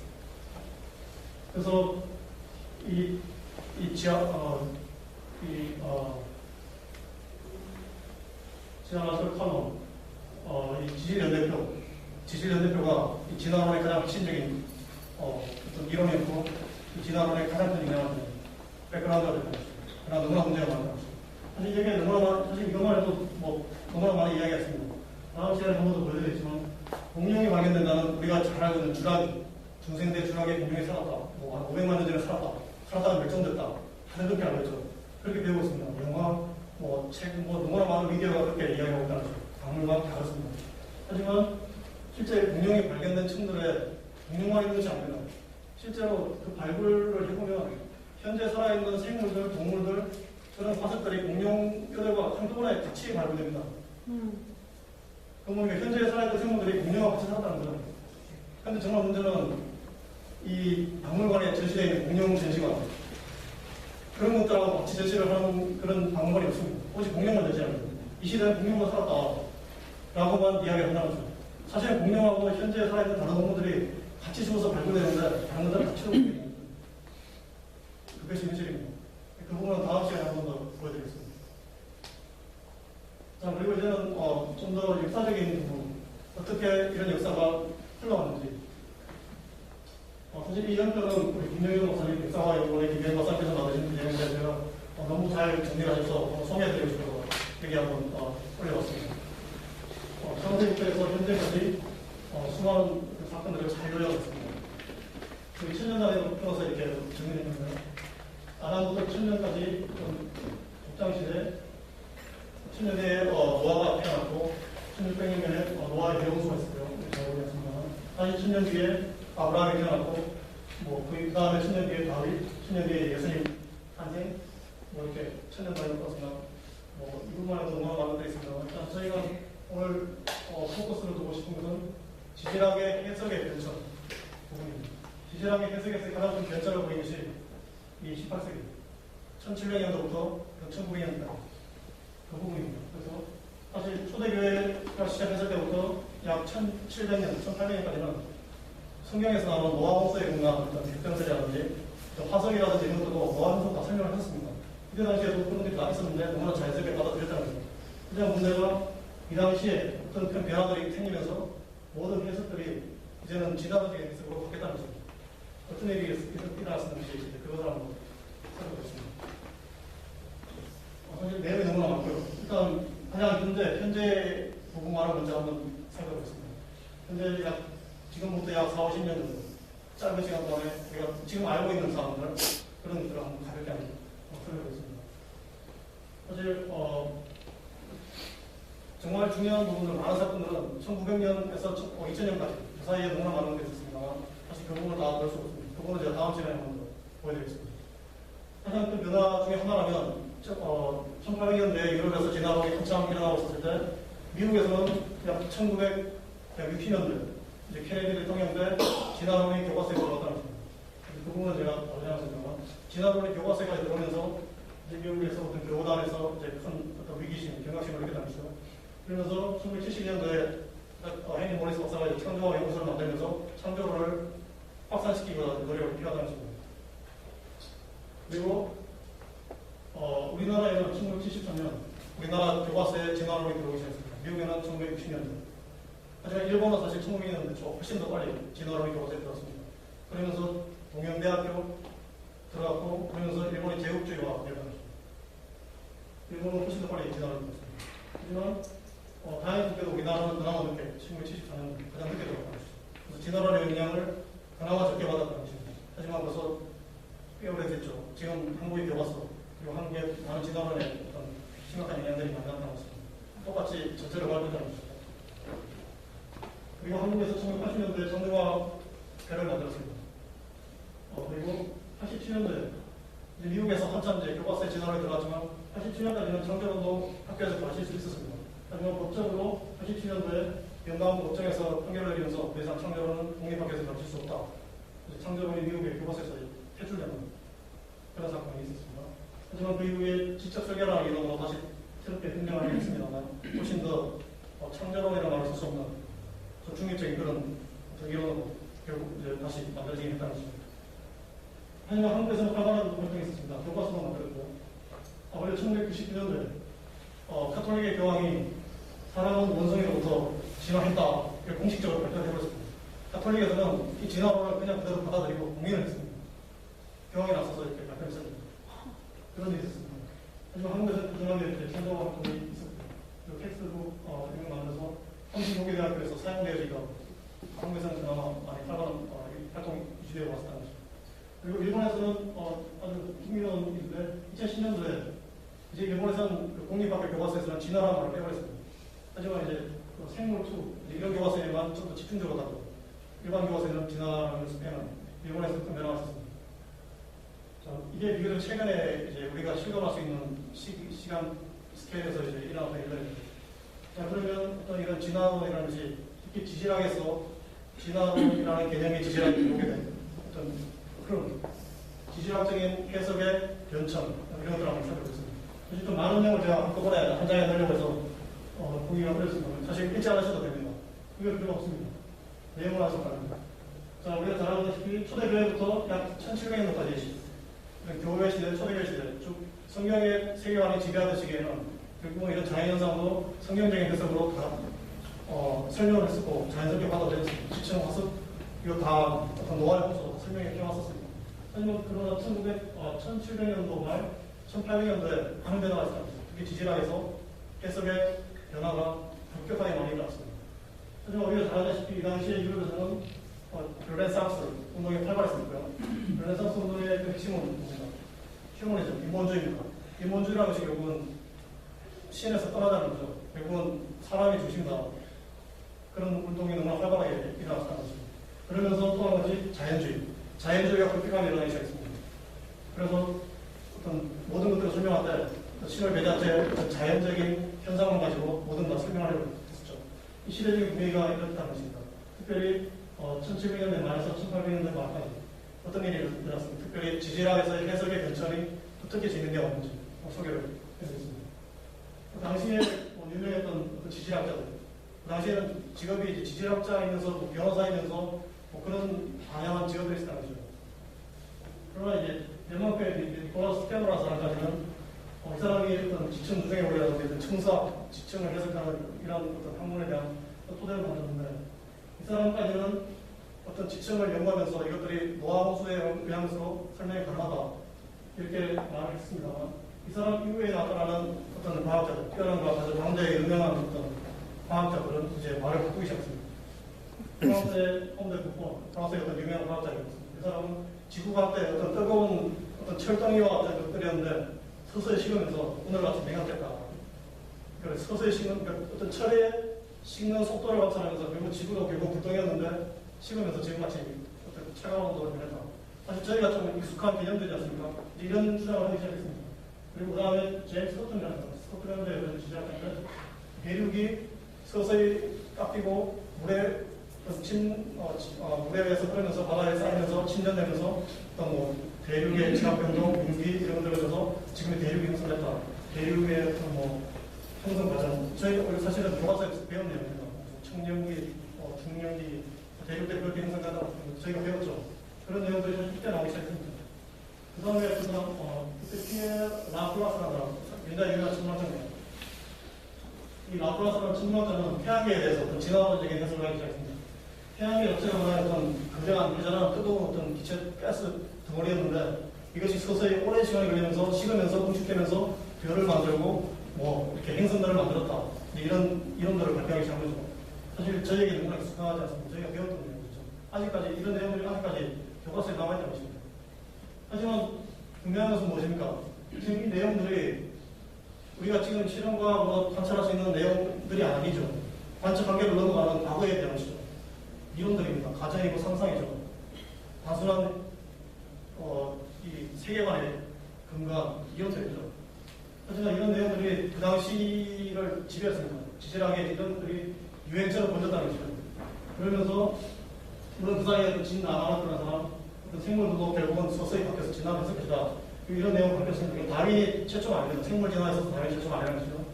그래서 지하마술 커널, 이 지질연대표가 이 진화론의 가장 핵심적인 어떤 이론이었고 이 진화론의 가장 큰 영향을 받는 백그라운드가 됐다. 그러나 너무나 문제가 많다. 사실 이게 사실 이것만 해도 너무나 많이 이야기했습니다. 다음 시간에 한 번 더 보여드리겠지만 공룡이 발견된다는 우리가 잘 알고 있는 주라기, 중생대 주라기에 공룡이 살았다. 한 500만 년 전에 살았다가 멸종됐다. 다들 그렇게 알고 있죠. 그렇게 배우고 있습니다. 영화, 책, 너무나 많은 미디어가 그렇게 이야기하고 있다는 거죠. 박물관 다 그렇습니다. 하지만 실제 공룡이 발견된 층들에 공룡만 있는 것이 아닙니다. 실제로 그 발굴을 해보면 현재 살아있는 생물들, 동물들, 그런 화석들이 공룡 뼈들과 한꺼번에 같이 발굴됩니다. 그러면 현재 살아있는 생물들이 공룡과 같이 살았다는 거죠. 그런데 정말 문제는 이 박물관에 전시되어 있는 공룡 전시관 그런 것들하고 같이 전시를 하는 그런 박물관이 없습니다. 오직 공룡만 전시합니다. 이 시대는 공룡만 살았다라고만 이야기를 한다는 거죠. 사실 공룡하고 현재 살아있는 다른 동물들이 같이 죽어서 발굴되는데 다른 것들은 같이 죽어요. 그것이 현실입니다. 그 부분은 다음 시간에 한 번 더 보여드리겠습니다. 자, 그리고 이제는 좀 더 역사적인 부분, 어떻게 이런 역사가 흘러왔는지. 사실 이 연표는 우리 김영현 목사님, 역사와 연구원의 김영현 목사님께서 만드신 내용인데 제가 너무 잘 정리를 하셔서 소개해드리고 싶어서 여기 한번 올려봤습니다. 창세기부터 현재까지 수많은 사건들을 잘 요약했습니다. 여기 1000년 끊어서 이렇게 정리했는데요. 아담부터 1000년까지 독장시대 1000년대에 노아가 태어났고 1600년에 노아의 대홍수가 있었고요. 잘 모르겠습니다. 다시 1000년 뒤에 아브라함이 태어났고 그 다음에 1000년 뒤에 다윗, 10년 뒤에 예수님 탄생, 이렇게 1000년 단위로 끊었으나 이 부분만 해도 너무 많은 데 있습니다. 일단 저희가 오늘 포커스를 두고 싶은 것은 지질학의 해석의 변천 부분입니다. 지질학의 해석에서 가장 큰 변천을 보이는 것이 이 18세기 1700년도부터 1900년까지 그 부분입니다. 그래서 사실 초대교회가 시작했을 때부터 약 1700년, 1800년까지는 성경에서 나오는 노아 홍수에 관한 백병설이라든지 화석이라든지 이런 것도 노아 홍수 다 설명을 했습니다. 이때 당시에도 그런 게 다 있었는데 너무나 자연스럽게 받아들였다는 거죠. 그냥 문제가 이 당시에 어떤 변화들이 생기면서 모든 해석들이 이제는 진화론적인 해석으로 바뀌었다는 거죠. 어떤 일이 일어났었는지 그것을 한번 살펴보겠습니다. 사실 내용이 너무나 많고요. 일단 가장 현재 부분만을 먼저 한번 살펴보겠습니다. 현재 지금부터 약 4, 50년 정도 짧은 시간 동안에 우리가 지금 알고 있는 사항들 그런 것들을 한번 가볍게 한번 살펴보겠습니다. 사실 정말 중요한 부분들, 많은 사건들은 1900년에서 2000년까지 그 사이에 너무나 많은 게 있었습니다만 사실 그 부분을 다 볼 수 없습니다. 그 부분은 제가 다음 시간에 한번 더 보여드리겠습니다. 가장 큰 변화 중에 하나라면 1800년대에 유럽에서 진화론이 한참 일어나고 있었을 때 미국에서는 약 1960년대 이제 케네디 대통령 때 진화론이 교과서에 들어왔다는 겁니다. 그 부분은 제가 나중에 하겠습니다만 진화론이 교과서까지 들어오면서 이제 미국에서 어떤 교단에서 이제 큰 어떤 위기심, 경각심을 느꼈다는 거죠. 그러면서 1970년도에 헨리 모리스 박사가 창조와 연구소를 만들면서 창조를 확산시키기 위한 노력을 피하다는 겁니다. 그리고 우리나라에는 1973년 우리나라 교과서에 진화론이 들어오기 시작했습니다. 미국에는 1960년대. 하지만 일본은 사실 1900년대 초 훨씬 더 빨리 진화론이 교과서에 들어왔습니다. 그러면서 동양대학교 들어갔고 그러면서 일본의 제국주의와 결합했습니다. 일본은 훨씬 더 빨리 진화론이 들어왔습니다. 하지만 다행스럽게도 우리나라는 그나마 늦게 1974년 가장 늦게 들어갔다는 것이죠. 그래서 진화론의 영향을 그나마 적게 받았다는 것입니다. 하지만 벌써 꽤 오래됐죠. 지금 한국의 교과서 그리고 한국의 많은 진화론의 어떤 심각한 영향들이 많이 나타나고 있습니다. 똑같이 전체를 밟고 있다는 것이죠. 그리고 한국에서 1980년도에 정유화폐를 만들었습니다. 그리고 87년도에 미국에서 한참 이제 교과서에 진화론이 들어갔지만 87년까지는 창조론도 학교에서 가르칠 수 있었습니다. 하지만 법적으로 87년도에 연방 법정에서 판결을 내리면서 더 이상 창조론은 공립학교에서 가르칠 수 없다. 창조론이 미국의 교과서에서 퇴출되는 그런 사건이 있었습니다. 하지만 그 이후에 지적 설계라는 이론으로 다시 새롭게 등장하긴 했습니다만 훨씬 더 창조론이라는 말을 쓸 수 없는 중립적인 그런 이론으로 결국 이제 다시 만들어지긴 했다는 것입니다. 하지만 한국에서는 활발한 활동이 있었습니다. 교과서도 만들었고 원래 1999년도에 카톨릭의 교황이 사람은 원성이로부터 진화했다 공식적으로 발표해버렸습니다. 카톨릭에서는 이 진화론을 그냥 그대로 받아들이고 공인을 했습니다. 교황이 나서서 이렇게 발표했습니다. 그런 일이 있었습니다. 하지만 한국에서는 그중간에 창조화 활동이 있었고 그리고 텍스트북 이런 거 만들어서 성신고기대학교에서 사용되어지기도 하고 한국에서는 그나마 많이 활발한 활동이 유지되어 왔다는 것입니다. 그리고 일본에서는 아주 흥미로운 일인데 2010년도에 이제 일본에서는 그 공립학교 교과서에서는 진화라는 말을 빼버렸습니다. 하지만 이제 생물2 이런 교과서에만 좀 더 집중적으로 다루고 일반 교과서에는 진화라는 빼는 일본에서 큰 변화가 있었습니다. 자, 이게 비교적 최근에 이제 우리가 실감할 수 있는 시간 스케일에서 이제 일어났던 일들입니다. 자, 그러면 어떤 이런 진화론이라는 것이 특히 지질학에서 진화론이라는 개념이 지질학에 들어오게 된 어떤 그런 지질학적인 해석의 변천 이런 것들을 한번 살펴보겠습니다. 사실 좀 많은 내용을 제가 한꺼번에 한 장에 넣으려고 해서 보기가 어렵습니다. 사실 읽지 않으셔도 됩니다. 그게 필요가 없습니다. 내용을 알아서 가능합니다. 자, 우리가 잘 알다시피 초대교회부터 약 1700년도까지 교회 시대, 초대교회 시대, 쭉 성경의 세계관이 지배하던 시기에는 결국은 이런 자연현상도 성경적인 해석으로 다 설명을 했었고 자연스럽게 받아들였습니다. 지층 화석 이거 다 어떤 노화의 호소 설명에 껴왔었습니다. 하지만 그러나 1700년도 말 1800년도에 많은 변화가 있었습니다. 특히 지질학에서 해석의 변화가 급격하게 많이 일어났습니다. 하지만 우리가 잘 알다시피 이 당시에 유럽에서는 르네상스 운동이 활발했으니까요. 르네상스 운동의 그 핵심은 뭡니까? 휴머니즘, 인본주의입니다. 인본주의라는 것이 결국은 신에서 떠나자는 거죠. 결국은 사람이 중심이다. 그런 운동이 너무나 활발하게 일어났다는 것입니다. 그러면서 또 한 가지 자연주의. 자연주의가 급격하게 일어나기 시작했습니다. 그래서 어떤 모든 것들을 설명할 때 신을 배자체 자연적인 현상을 가지고 모든 걸 설명하려고 했었죠. 이 시대적인 분위기가 이렇다는 것입니다. 특별히 1700년대 말에서 1800년대 말까지 어떤 일이 일어났습니다. 특별히 지질학에서의 해석의 변천이 어떻게 진행되어 왔는지 소개를 해드리겠습니다. 그 당시에 유명했던 어떤 지질학자들, 그 당시에는 직업이 이제 지질학자이면서 변호사이면서 그런 다양한 직업들이 있었다는 거죠. 그러나 이제 덴마크의 니콜라스 스테노라사람까지는 이 사람이 어떤 지층 누정의 원리라든지 층수학, 지층을 해석하는 이런 어떤 학문에 대한 토대를 만들었는데 이 사람까지는 어떤 지층을 연구하면서 이것들이 노화호수에 의한 것으로 설명이 가능하다 이렇게 말을 했습니다만 이 사람 이후에 나타나는 어떤 과학자들, 뛰어난 과학자들, 당대에 유명한 어떤 과학자들은 이제 말을 바꾸기 시작했습니다. 프랑스의 홈데 부폰, 프랑스의 어떤 유명한 과학자였습니다. 이 사람은 지구과학 때 어떤 뜨거운 어떤 철덩이와 어떤 것들이었는데 서서히 식으면서 오늘같이 냉각됐다. 그래서 서서히 식는, 그러니까 어떤 철의 식는 속도를 관찰하면서 결국 지구도 결국 불덩이였는데 식으면서 지금같이 어떤 차가운 온도를 변했다. 사실 저희가 좀 익숙한 개념들이지 않습니까? 이런 주장을 하기 시작했습니다. 그리고 그 다음에 제임스 스코틀랜드, 스코틀랜드에 지지했는데 대륙이 서서히 깎이고 물에 의해서 흐르면서 바다에 쌓이면서 침전되면서 어떤 대륙의 지압변동,云이런 것들을 줘서 지금의 대륙이 형성됐다. 대륙의 어떤 형성 과정. 저희가 사실은 교과서에서 배운 내용입니다. 청년기, 중년기, 대륙들이 그렇게 형성된다. 저희가 배웠죠. 그런 내용들이 좀 이때 나오기 시작했습니다. 그 다음에 그때 피에 라플라스라는 굉장히 유명한 천문학자입니다. 이 라플라스라는 천문학자는 태양계에 대해서 진화론적인 해석을 하기 시작했습니다. 태양이 어쩌면 어떤 굉장한 회전한 뜨거운 어떤 기체 가스 덩어리였는데 이것이 서서히 오랜 시간이 걸리면서 식으면서 응축되면서 별을 만들고 이렇게 행성들을 만들었다. 이런 이론들을 발표하기 시작한 거죠. 사실 저희에게 너무나 익숙하지 않습니다. 저희가 배웠던 내용이죠. 아직까지 이런 내용들이 아직까지 교과서에 남아있다는 것입니다. 하지만 분명한 것은 무엇입니까? 지금 이 내용들이 우리가 지금 실험과학으로 관찰할 수 있는 내용들이 아니죠. 관측 관계를 넘어가는 과거에 대한 것이죠. 이론들입니다. 가정이고 상상이죠. 단순한 이 세계관의 근거한 이론들이죠. 하지만 이런 내용들이 그 당시를 지배했습니다. 지질학의 이론들이 유행처럼 번졌다는 것이죠. 그러면서 물론 그 사이에 진나마라는 사람, 어떤 생물들도 결국은 서서히 바뀌어서 진화했을 것이다. 이런 내용을 바뀌었습니다. 다윈이 최초가 아닙니다. 생물 진화에서 다윈이 최초가 아니라는 것이죠.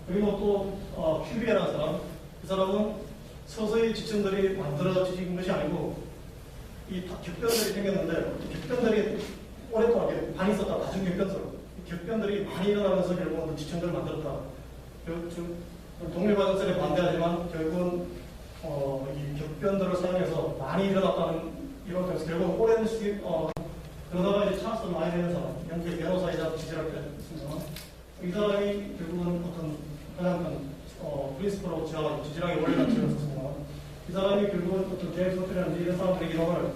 그리고 또 큐비에라는 사람, 그 사람은 서서히 지층들이 만들어진 것이 아니고 이 격변들이 생겼는데 격변들이 오랫동안 많이 있었다. 다중격변설. 격변들이 많이 일어나면서 결국은 지층들을 만들었다. 동일과정설에 반대하지만 결국은 이 격변들을 사용해서 많이 일어났다는 이론에서 결국 오랜 시기 그러다가 이제 찰스 마이라는 사람, 영국의 변호사이자 지질학자였습니다. 이 사람이 결국은 어떤 가장 큰 프린스프로 지질학의 원리를 지었습니다. 이 사람이 결국은 어떤 제임스 호틀이라든지 이런 사람들의 이론을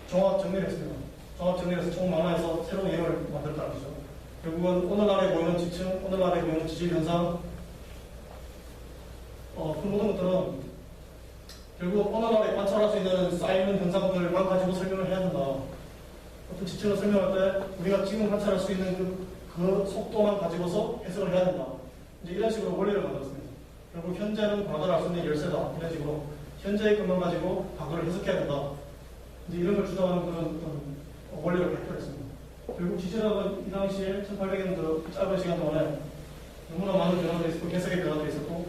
종합 정리했습니다. 종합 정리해서 총 만화에서 새로운 이론을 만들었다는 거죠. 결국은 오늘날에 보이는 지층, 오늘날에 보이는 지질 현상, 그 모든 것들은 결국 오늘날에 관찰할 수 있는 쌓이는 현상들만 가지고 설명을 해야 된다. 어떤 지층을 설명할 때 우리가 지금 관찰할 수 있는 그 속도만 가지고서 해석을 해야 된다. 이제 이런 식으로 원리를 만들었습니다. 결국 현재는 과거를 알 수 있는 열쇠다. 이런 식으로 현재의 것만 가지고 과거를 해석해야 된다. 이제 이런 걸 주장하는 그런 원리를 발표했습니다. 결국 지질학은 이 당시에 1800년도 짧은 시간 동안에 너무나 많은 변화들이 있었고 해석의 변화들이 있었고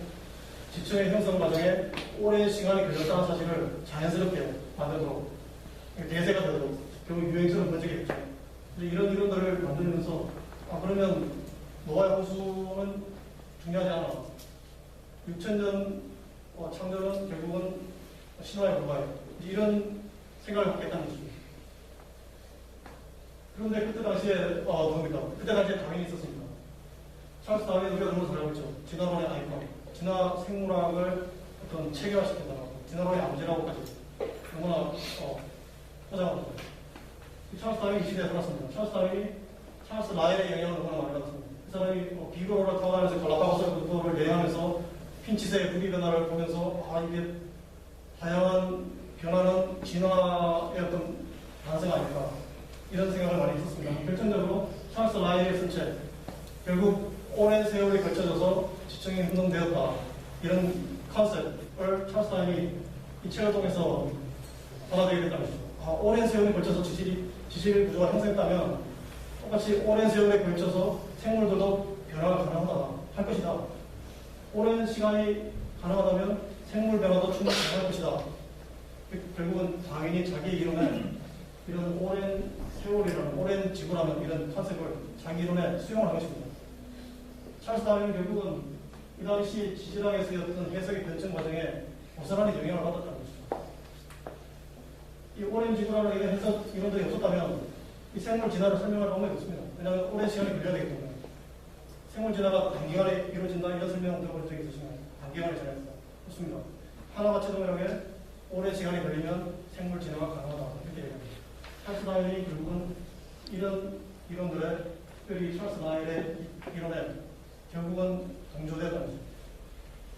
지층의 형성 과정에 오랜 시간이 걸렸다는 사실을 자연스럽게 만들도록 대세가 되도록 결국 유행처럼 번지게 됐죠. 이제 이런 이론들을 만들면서 그러면 노아의 홍수는 중요하지 않아. 6천년 창조는 결국은 신화에 불과해. 이런 생각을 갖게 했다는 거죠. 그런데 그때 당시에 뭡니까? 그때 당시에 다윈이 있었습니다. 찰스 다윈은 우리가 너무 잘 알고 있죠. 진화론의 아이콘, 진화 생물학을 어떤 체계화시켰다고, 진화론의 아버지라고까지 너무나 포장합니다. 찰스 다윈이 이 시대에 살았습니다. 찰스 다윈이 찰스 라헬의 영향을 너무나 많이 받았습니다. 그 사람이 비로를 타고다니면서 갈라파고스를 여행하면서 핀치세의 부기 변화를 보면서 이게 다양한 변화는 진화의 어떤 반성 아닐까 이런 생각을 많이 했었습니다. 결정적으로 찰스 라헬이 쓴 책, 결국 오랜 세월이 걸쳐져서 지층이 흥동되었다 이런 컨셉을 찰스 다윈이 이 책을 통해서 받아들이게 됐다는 거죠. 오랜 세월이 걸쳐서 지질 구조가 형성했다면 똑같이 오랜 세월에 걸쳐서 생물들도 변화가 가능하다 할 것이다. 오랜 시간이 가능하다면 생물 변화도 충분히 가능할 것이다. 결국은 다윈이 자기 이론에 이런 오랜 세월이라는 오랜 지구라는 이런 컨셉을 자기 이론에 수용을 한 것입니다. 찰스 다윈은 결국은 이 당시 지질학에서의 해석의 변증 과정에 고스란히 영향을 받았다는 것이죠. 이 오랜 지구라는 이런 해석 이론들이 없었다면 이 생물 진화를 설명할 방법이 없습니다. 왜냐하면 오랜 시간이 걸려야 되기 때문에. 생물 진화가 단기간에 이루어진다 이런 설명을 들어본 적이 있으시나요? 단기간에 진화했다. 없습니다. 하나같이 동일하게 오랜 시간이 걸리면 생물 진화가 가능하다. 이렇게 얘기합니다. 찰스 다윈이 결국은 이런 이론들의, 특별히 찰스 라헬의 이론에 결국은 동조되었다는 것입니다.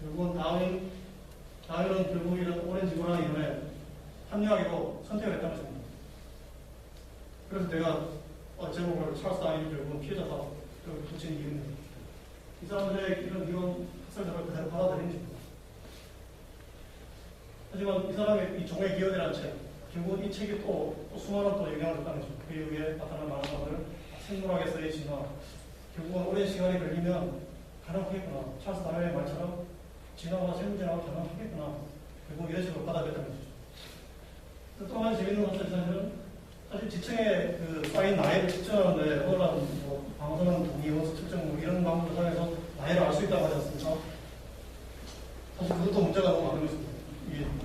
결국은 다윈은 결국 이런 오랜 지구라는 이론에 합리화하기로 선택을 했다는 것입니다. 그래서 내가 제목을 찰스 다윈이 결국은 피해자다 붙인 이유입니다. 이 사람들의 이런 이론 학설들을 그대로 받아들인 것입니다. 하지만 이 사람의 이 종의 기원이라는 책, 결국 이 책이 또 수많은 또 영향을 줬다는 거죠. 그 이후에 나타난 많은 것들, 생물학에서의 진화, 결국은 오랜 시간이 걸리면 가능하겠구나. 찰스 다윈의 말처럼 진화와 생물 진화가 가능하겠구나. 결국 이런 식으로 받아들였다는 거죠. 또 한 가지 재밌는 것은 사실 지층에 쌓인 나이를 측정하는데 오늘날 방사능 동위 원소 측정 이런 방법을 통해서 나이를 알 수 있다고 하지 않습니까? 사실 그것도 문제가 너무 많은 것입니다.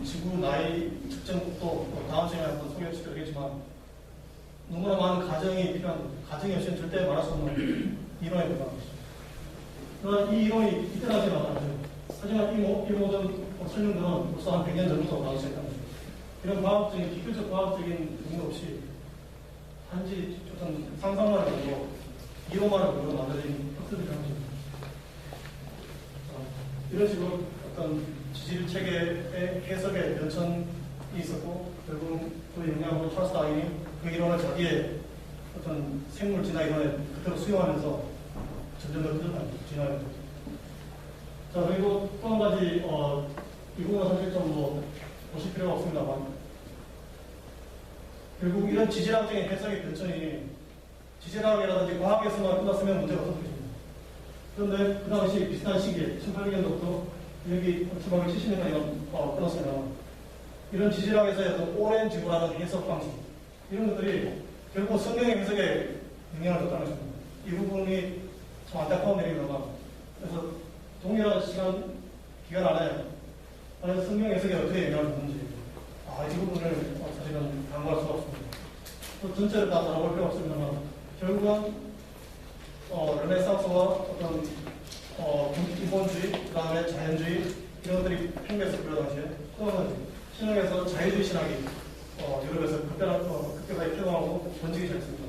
이 지구 나이 측정도 다음 시간에 한번 소개해드리겠지만 너무나 많은 가정이 필요한 거죠. 가정이 없이는 절대 말할 수 없는 이론에 불과한 것이죠. 그러나 이 이론이 이때 당시에 나타나죠. 하지만 이 모든 설명들은 벌써 한 100년 전부터 나올 수 있다는 거죠. 이런 과학적인, 비교적 과학적인 근거 없이 단지 어떤 상상만을 보고 이론만을 보고 만들어진 학설이라는 거죠. 이런 식으로 어떤 지질 체계의 해석에 변천이 있었고, 결국 그 영향으로 찰스 다윈이 그 이론을 자기의 어떤 생물 진화 이론에 그대로 수용하면서 점점 더 커졌다는 거죠. 진화를. 자, 그리고 또 한 가지, 이 부분은 사실 좀 보실 필요가 없습니다만, 결국 이런 지질학적인 해석의 변천이 지질학이라든지 과학에서만 끝났으면 문제가 없었을 것입니다. 그런데 그 당시 비슷한 시기에 1800년도부터 여기 1770년까지 끊었으면 이런 지질학에서의 어떤 오랜 지구라는 해석 방식 이런 것들이 결국 성경의 해석에 영향을 줬다는 것입니다. 이 부분이 참 안타까운 일입니다만, 그래서 동일한 기간 안에 과연 성경 해석에 어떻게 영향을 줬는지 이 부분을 사실은 간과할 수가 없습니다. 또 전체를 다 알아볼 필요 없습니다만 결국은 르네상스와 어떤 인본주의, 그 다음에 자연주의 이런 것들이 팽배했을 그 당시에 또는 신앙에서 자유주의 신학이 유럽에서 급격하게 태동하고 번지기 시작했습니다.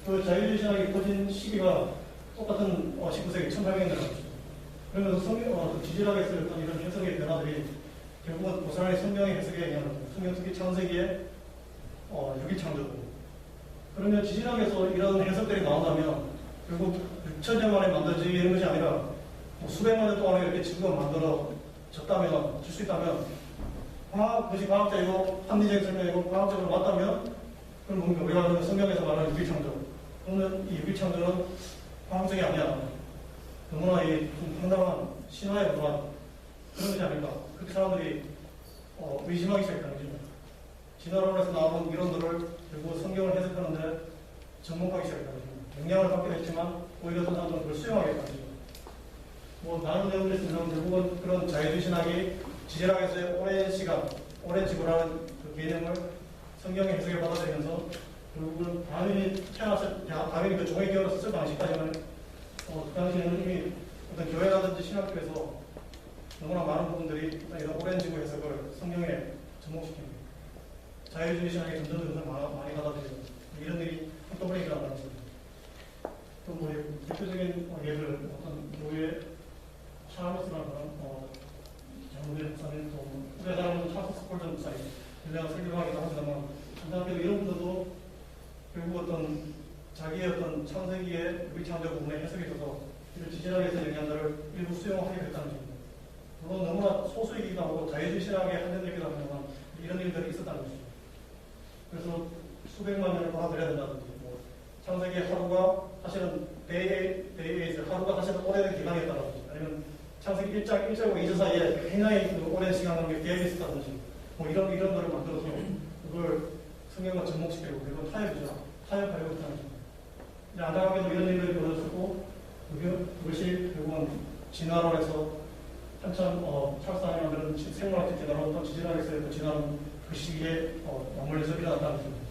그 자유주의 신학이 퍼진 시기가 똑같은 19세기 1800년대였죠. 그러면서 지질학에서 어떤 이런 해석의 변화들이 결국은 고스란히 성경의 해석에 영향을 줍니다. 성경 특히 창세기에 유기창조고. 그러면 지질학에서 이런 해석들이 나온다면 결국 6천년 만에 만들어지는 것이 아니라 수백만 년 동안에 이렇게 지구가 만들어졌다면, 줄 수 있다면, 그것이 과학적이고 합리적인 설명이고 과학적으로 맞다면, 그럼 뭔가 우리가 성경에서 말하는 유기창조. 또는 이 유기창조는 과학적이 아니야. 너무나 좀 황당한 신화에 불과한 그런 것이 아닐까. 그렇게 사람들이 의심하기 시작했다는 거죠. 진화론에서 나오는 이론들을 결국 성경을 해석하는데 접목하기 시작했다는 것입니다. 영향을 받게 됐지만 오히려 어떤 사람들은 그걸 수용하겠다는 것입니다. 뭐 다른 내용들이 있지만 결국은 그런 자유주의 신학이 지질학에서의 오랜 시간, 오랜 지구라는 그 개념을 성경의 해석에 받아들이면서 결국은 다윈이 그 종의 기원을 썼을 방식까지는 그 당시에는 이미 어떤 교회라든지 신학교에서 너무나 많은 부분들이 이런 오랜 지구 해석을 성경에 접목시킵니다. 자유주의 신학이 점점 많이 받아들이고 이런 일이 한꺼번에 일어난다는 것입니다. 또뭐 대표적인 예를 어떤 교회 샤르스라는 장로의 목사님 또 우리가 잘 아는 찰스 스콜전 목사님 일레가 설교하기도 하지만 안타깝게도 이런 분들도 결국 어떤 자기의 어떤 창세기의 유기창조 부분에 해석에 있어서 이를 지질학에서 영향들을 일부 수용하게 됐다는 점입니다. 물론 너무나 소수이기도 하고 자유주의 신학에 한정되기도 하지만 이런 일들이 있었다는 것이죠. 그래서 수백만 년을 받아들여야 된다든지 뭐 창세기의 하루가 사실은 데이에이즈 하루가 사실은 오래된 기간이었다든지 아니면 창세기 1장 1절과 2절 사이에 굉장히 그 오랜 시간 관계 계획이 있었다든지 뭐 이런 거를 만들어서 그걸 성경과 접목시키고 그리고 타협하려고 했다는 것입니다. 안타깝게도 이런 일들이 벌어졌고 그것이 결국은 진화론에서 한참 찰스아이 만드는 생물학적 진화론 또 지질학에서의 진화론 그 시기에 맞물려서 일어났다는 것입니다.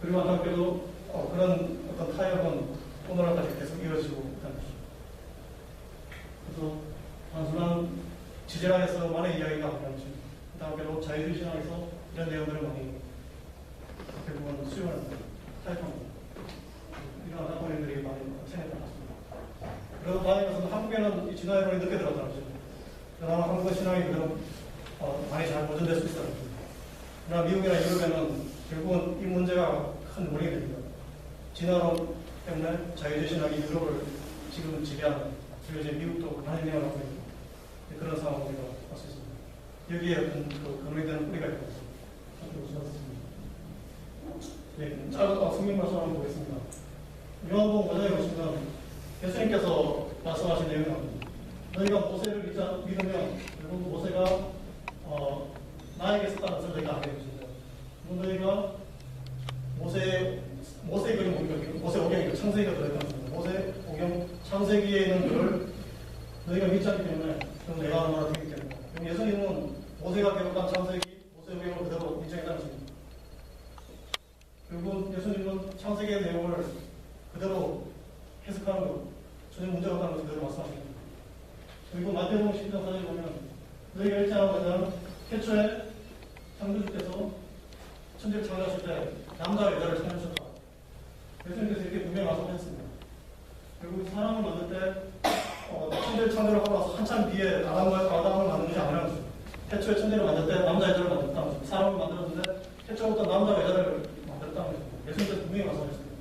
그리고 안타깝게도 그런 어떤 타협은 오늘날까지 계속 이어지고 있다는 것입니다. 그래서 단순한 지질학에서만의 이야기가 아니라 안타깝게도 자유주의 신학에서 이런 내용들을 많이 결국은 수용합니다. 타협합니다. 이런 안타까운 일들이 많이 생겼던 것 같습니다. 그래도 다행히 한국에는 이 진화론이 늦게 들어갔다는 것입니다. 그나마 한국의 신앙이 그대로 많이 잘 보존될 수 있다는 것입니다. 그러나 미국이나 유럽에는 결국은 이 문제가 큰 원인이 됩니다. 진화론 때문에 자유주의 신학이 유럽을 지금 지배하는, 그리고 이제 미국도 많이 내어가고 있는 그런 상황을 우리가 볼 수 있습니다. 여기에 어떤 근원되는 뿌리가 있다고 생각합니다. 네, 짧은 성경 말씀 한번 보겠습니다. 요한복음 5장에 보시면 예수님께서 말씀하신 내용이 나옵니다. 너희가 모세를 믿으면 결국 모세가 나에게 썼다는 것을 너희가 알게 되십니다. 너희가 모세의 글이 뭡니까? 모세 오경이 창세기가 들어있습니다. 모세 오경 창세기에 있는 글을 너희가 믿지 않기 때문에 그럼 내가 하는 말을 듣기 때문에 그럼 예수님은 모세가 기록한 창세기 모세 오경을 그대로 인정했다는 것입니다. 결국 예수님은 창세기의 내용을 그대로 해석하는 것 전혀 문제가 없다는 것을 그대로 말씀하십니다. 그리고 마태복음 10장 4절에 보면 너희가 읽지 않으면 태초에 창조주께서 천지를 창조하실 때 남자와 여자를 창조하셨다. 예수님께서 이렇게 분명히 말씀하셨습니다. 결국 사람을 만들 때 천지를 창조를 하고 나서 한참 뒤에 아담을 만든 것이 아니라는 것입니다. 태초에 천지를 만들 때 남자 여자를 만들었다는 것입니다. 사람을 만들었는데 태초부터 남자 여자를 만들었다는 것입니다. 예수님께서 분명히 말씀하셨습니다.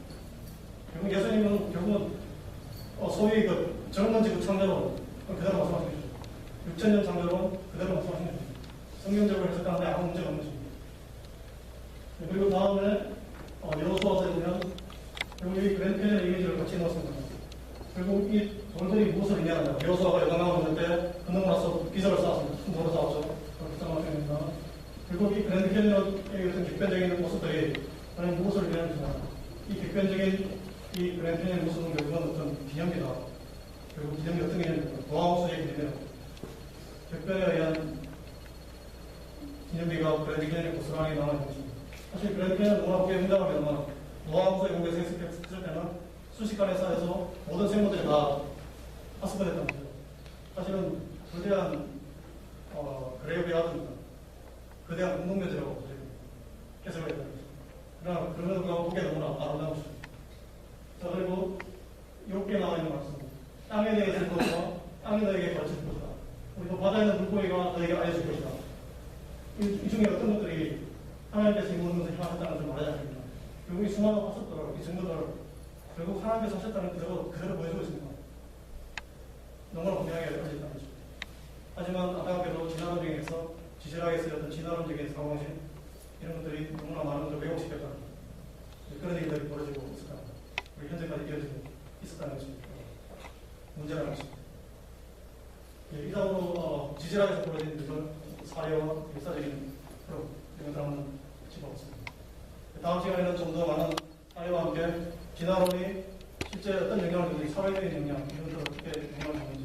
결국 예수님은 결국은 소위 그 정문지구 창조론 그대로 말씀하신 것이죠. 6,000년 창조론 그대로 말씀하신 것이죠. 성경적으로 해석하는데 아무 문제가 없는 것입니다. 그리고 다음에 여호수아서에 보면 결국 이 그랜피의 이미지를 같이 넣었습니다. 결국 이 돌들이 무엇을 의미하느냐. 여호수아가 여강강을 만들 때 그놈을 나서 기적을 쌓았습니다. 큰 돌을 쌓았죠. 그렇게 말씀입니다. 결국 이 그랜드 캐니언의 어떤 객관적인 모습들이 과연 무엇을 의미하는지나 이 객관적인 이 그랜드 캐니언의 모습은 결국은 어떤 기념비다. 결국 기념비 어떤 기념비입니까? 노아우스의 기념비라고. 객관에 의한 기념비가 그랜드 캐니언의 고스란히 남아있는 것입니다. 사실 그랜드 캐니언 농업국의 hun장하면 노아우스의 공개에서 했을 때는 순식간에 쌓여서 모든 생물들이 다 파스퍼됐다는 거죠. 사실은 거대한 그레이브야드입니다. 거대한 운동묘지라고 해석을 했다는 거죠. 그러나 그런 거 보기에 너무나 아름다운 것입니다. 자, 그리고 6개 나와 있는 말씀. 땅에 대해 줄 것과 땅이 너에게 가르칠 것이다. 그리고 바다에 있는 물고기가 너에게 알려줄 것이다. 이 중에 어떤 것들이 하나님께서 이 모든 것을 행하셨다는 것을 말하지 않습니다. 결국 이 수많은 화석들, 이 증거들 결국 하나님께서 하셨다는 그대로 보여주고 있습니다. 너무나 분명하게 알려졌다는 것입니다. 하지만 안타깝게도 진화론 중에서 지질학에 쓰였던 진화론적인 사고방식 이런 것들이 너무나 많은 것을 왜곡시켰다는 그런 일들이 벌어지고 있었다는 것. 우리 현재까지 이어지고 있었다는 것이 문제라는 것입니다. 이상으로 지질학에서 벌어진 그런 사례와 역사적인 그런 이런 다음은 짚어봤습니다. 다음 시간에는 좀 더 많은 사회와 함께 진화론이 실제 어떤 영향을 주는지, 사회적인 영향, 이것을 어떻게 영향을 주는지